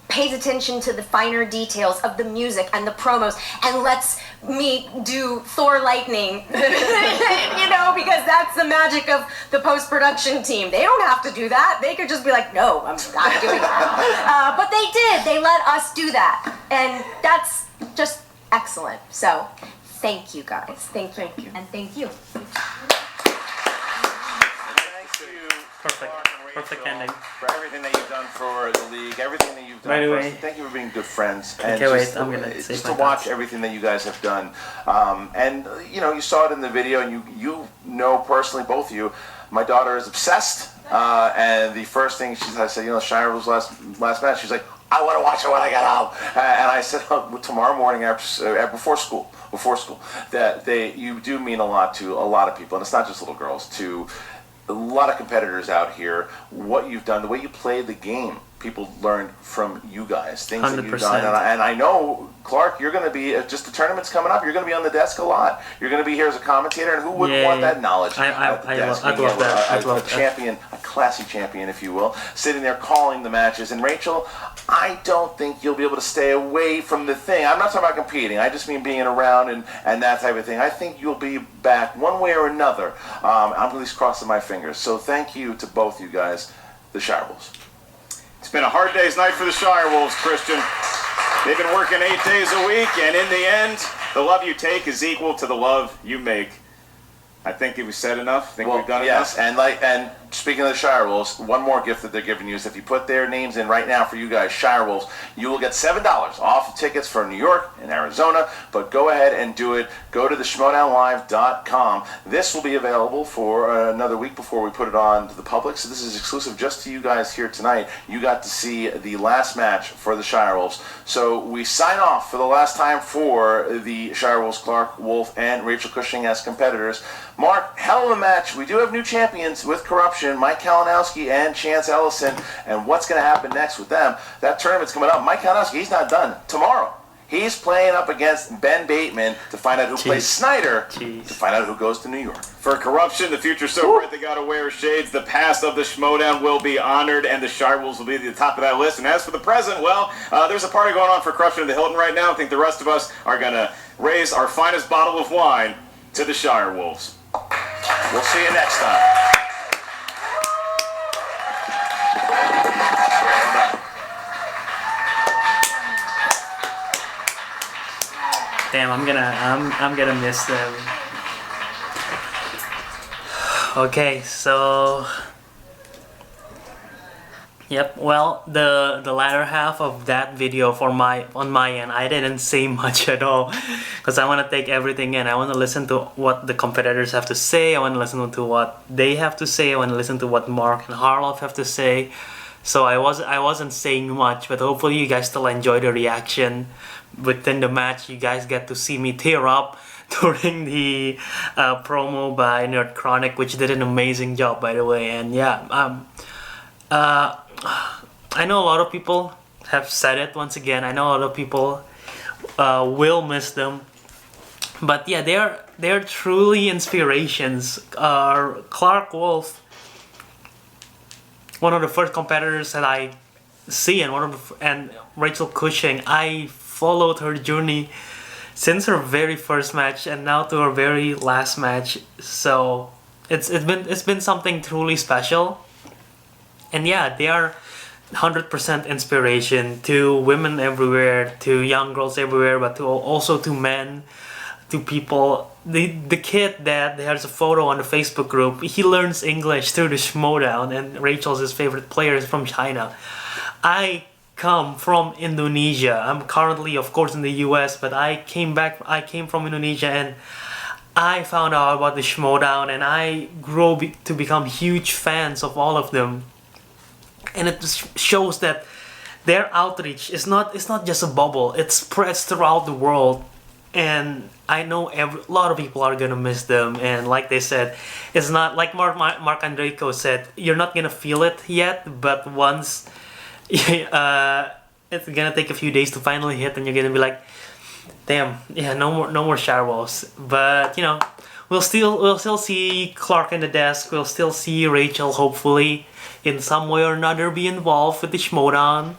pays attention to the finer details of the music and the promos and lets me do Thor Lightning, because that's the magic of the post-production team. They don't have to do that. They could just be like, no, I'm not doing that. But they did. They let us do that. And that's just excellent. So thank you guys. Thank you. And thank you. Perfect ending. For everything that you've done for the league, everything that you've done By the for us. way, Thank you for being good friends. And okay, just, wait, I'm gonna just to watch thoughts. everything that you guys have done. And you saw it in the video, and you know personally, both of you, my daughter is obsessed. And the first thing I said, Shirewolves last match, she's like, I want to watch it when I get home. And I said, tomorrow morning before school, that you do mean a lot to a lot of people, and it's not just little girls, to a lot of competitors out here. What you've done, the way you play the game, people learn from you guys, things 100%. That you've done. And I know, Clark, you're going to be, just the tournament's coming up, you're going to be on the desk a lot. You're going to be here as a commentator, and who wouldn't want that knowledge at the desk? I'd love that. A champion, a classy champion, if you will, sitting there calling the matches. And Rachel, I don't think you'll be able to stay away from the thing. I'm not talking about competing. I just mean being around and that type of thing. I think you'll be back one way or another. I'm at least crossing my fingers. So thank you to both you guys, the Shirewolves. It's been a hard day's night for the Shirewolves, Christian. They've been working 8 days a week, and in the end, the love you take is equal to the love you make. I think it was said enough. We've done enough. And speaking of the Shirewolves, one more gift that they're giving you is if you put their names in right now for you guys, Shirewolves, you will get $7 off of tickets for New York and Arizona. But go ahead and do it. Go to the Schmoedownlive.com. This will be available for another week before we put it on to the public. So this is exclusive just to you guys here tonight. You got to see the last match for the Shirewolves. So we sign off for the last time for the Shirewolves, Clark Wolf and Rachel Cushing as competitors. Mark, hell of a match. We do have new champions with Korruption, Mike Kalinowski and Chance Ellison. And what's going to happen next with them? That tournament's coming up. Mike Kalinowski, he's not done. Tomorrow, he's playing up against Ben Bateman to find out who plays Snyder, to find out who goes to New York. For Korruption, the future's so bright they gotta wear shades. The past of the Schmoedown will be honored, and the Shirewolves will be at the top of that list. And as for the present, well, there's a party going on for Korruption at the Hilton right now. I think the rest of us are gonna raise our finest bottle of wine to the Shirewolves. We'll see you next time. Damn, I'm gonna miss them. Okay, so yep. Well, the latter half of that video on my end, I didn't say much at all because I want to take everything in. I want to listen to what the competitors have to say. I want to listen to what they have to say. I want to listen to what Mark and Harloff have to say. So I wasn't saying much, but hopefully you guys still enjoy the reaction within the match. You guys get to see me tear up during the promo by Nerd Chronic, which did an amazing job, by the way. And yeah, I know a lot of people have said it once again. I know a lot of people will miss them, but yeah, they're truly inspirations. Clark Wolf, one of the first competitors that I see, and Rachel Cushing, I followed her journey since her very first match and now to her very last match. So it's been something truly special. And yeah, they are 100% inspiration to women everywhere, to young girls everywhere, but also to men, to people. The kid that there's a photo on the Facebook group, he learns English through the Schmoedown, and Rachel's his favorite player is from China. I come from Indonesia. I'm currently, of course, in the US, but I came from Indonesia, and I found out about the Schmoedown, and I grew to become huge fans of all of them. And it just shows that their outreach is not just a bubble. It spreads throughout the world, and I know a lot of people are gonna miss them. And like they said, it's not like Mark Andreyko said, you're not gonna feel it yet, but once it's gonna take a few days to finally hit, and you're gonna be like, damn, yeah, no more Shirewolves. But you know, we'll still see Clark in the desk. We'll still see Rachel, hopefully, in some way or another, be involved with the Schmoedown.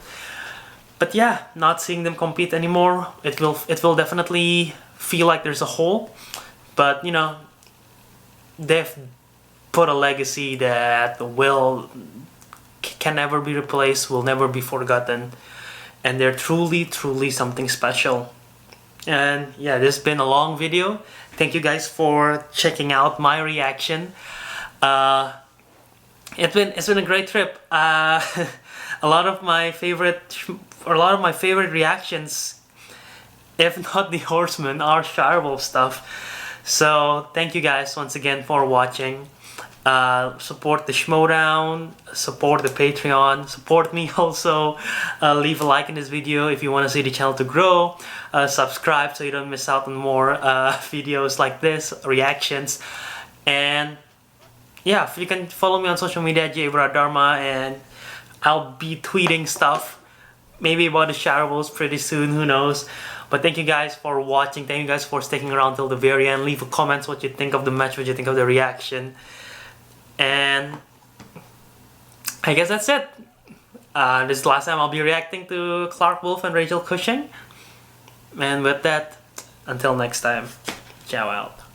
But yeah, not seeing them compete anymore, it will definitely feel like there's a hole. But you know, they've put a legacy that can never be replaced, will never be forgotten, and they're truly something special. And yeah, this has been a long video. Thank you guys for checking out my reaction. It's been a great trip. A lot of my favorite reactions, if not the Horsemen, are Shirewolf stuff. So thank you guys once again for watching. Support the Schmoedown, support the Patreon, support me also. Leave a like in this video if you want to see the channel to grow. Subscribe so you don't miss out on more videos like this, reactions. And yeah, you can follow me on social media at JBradDharma, and I'll be tweeting stuff, maybe about the Shirewolves pretty soon, who knows. But thank you guys for watching, thank you guys for sticking around till the very end. Leave a comment what you think of the match, what you think of the reaction. And I guess that's it. This is the last time I'll be reacting to Clark Wolf and Rachel Cushing. And with that, until next time, ciao out.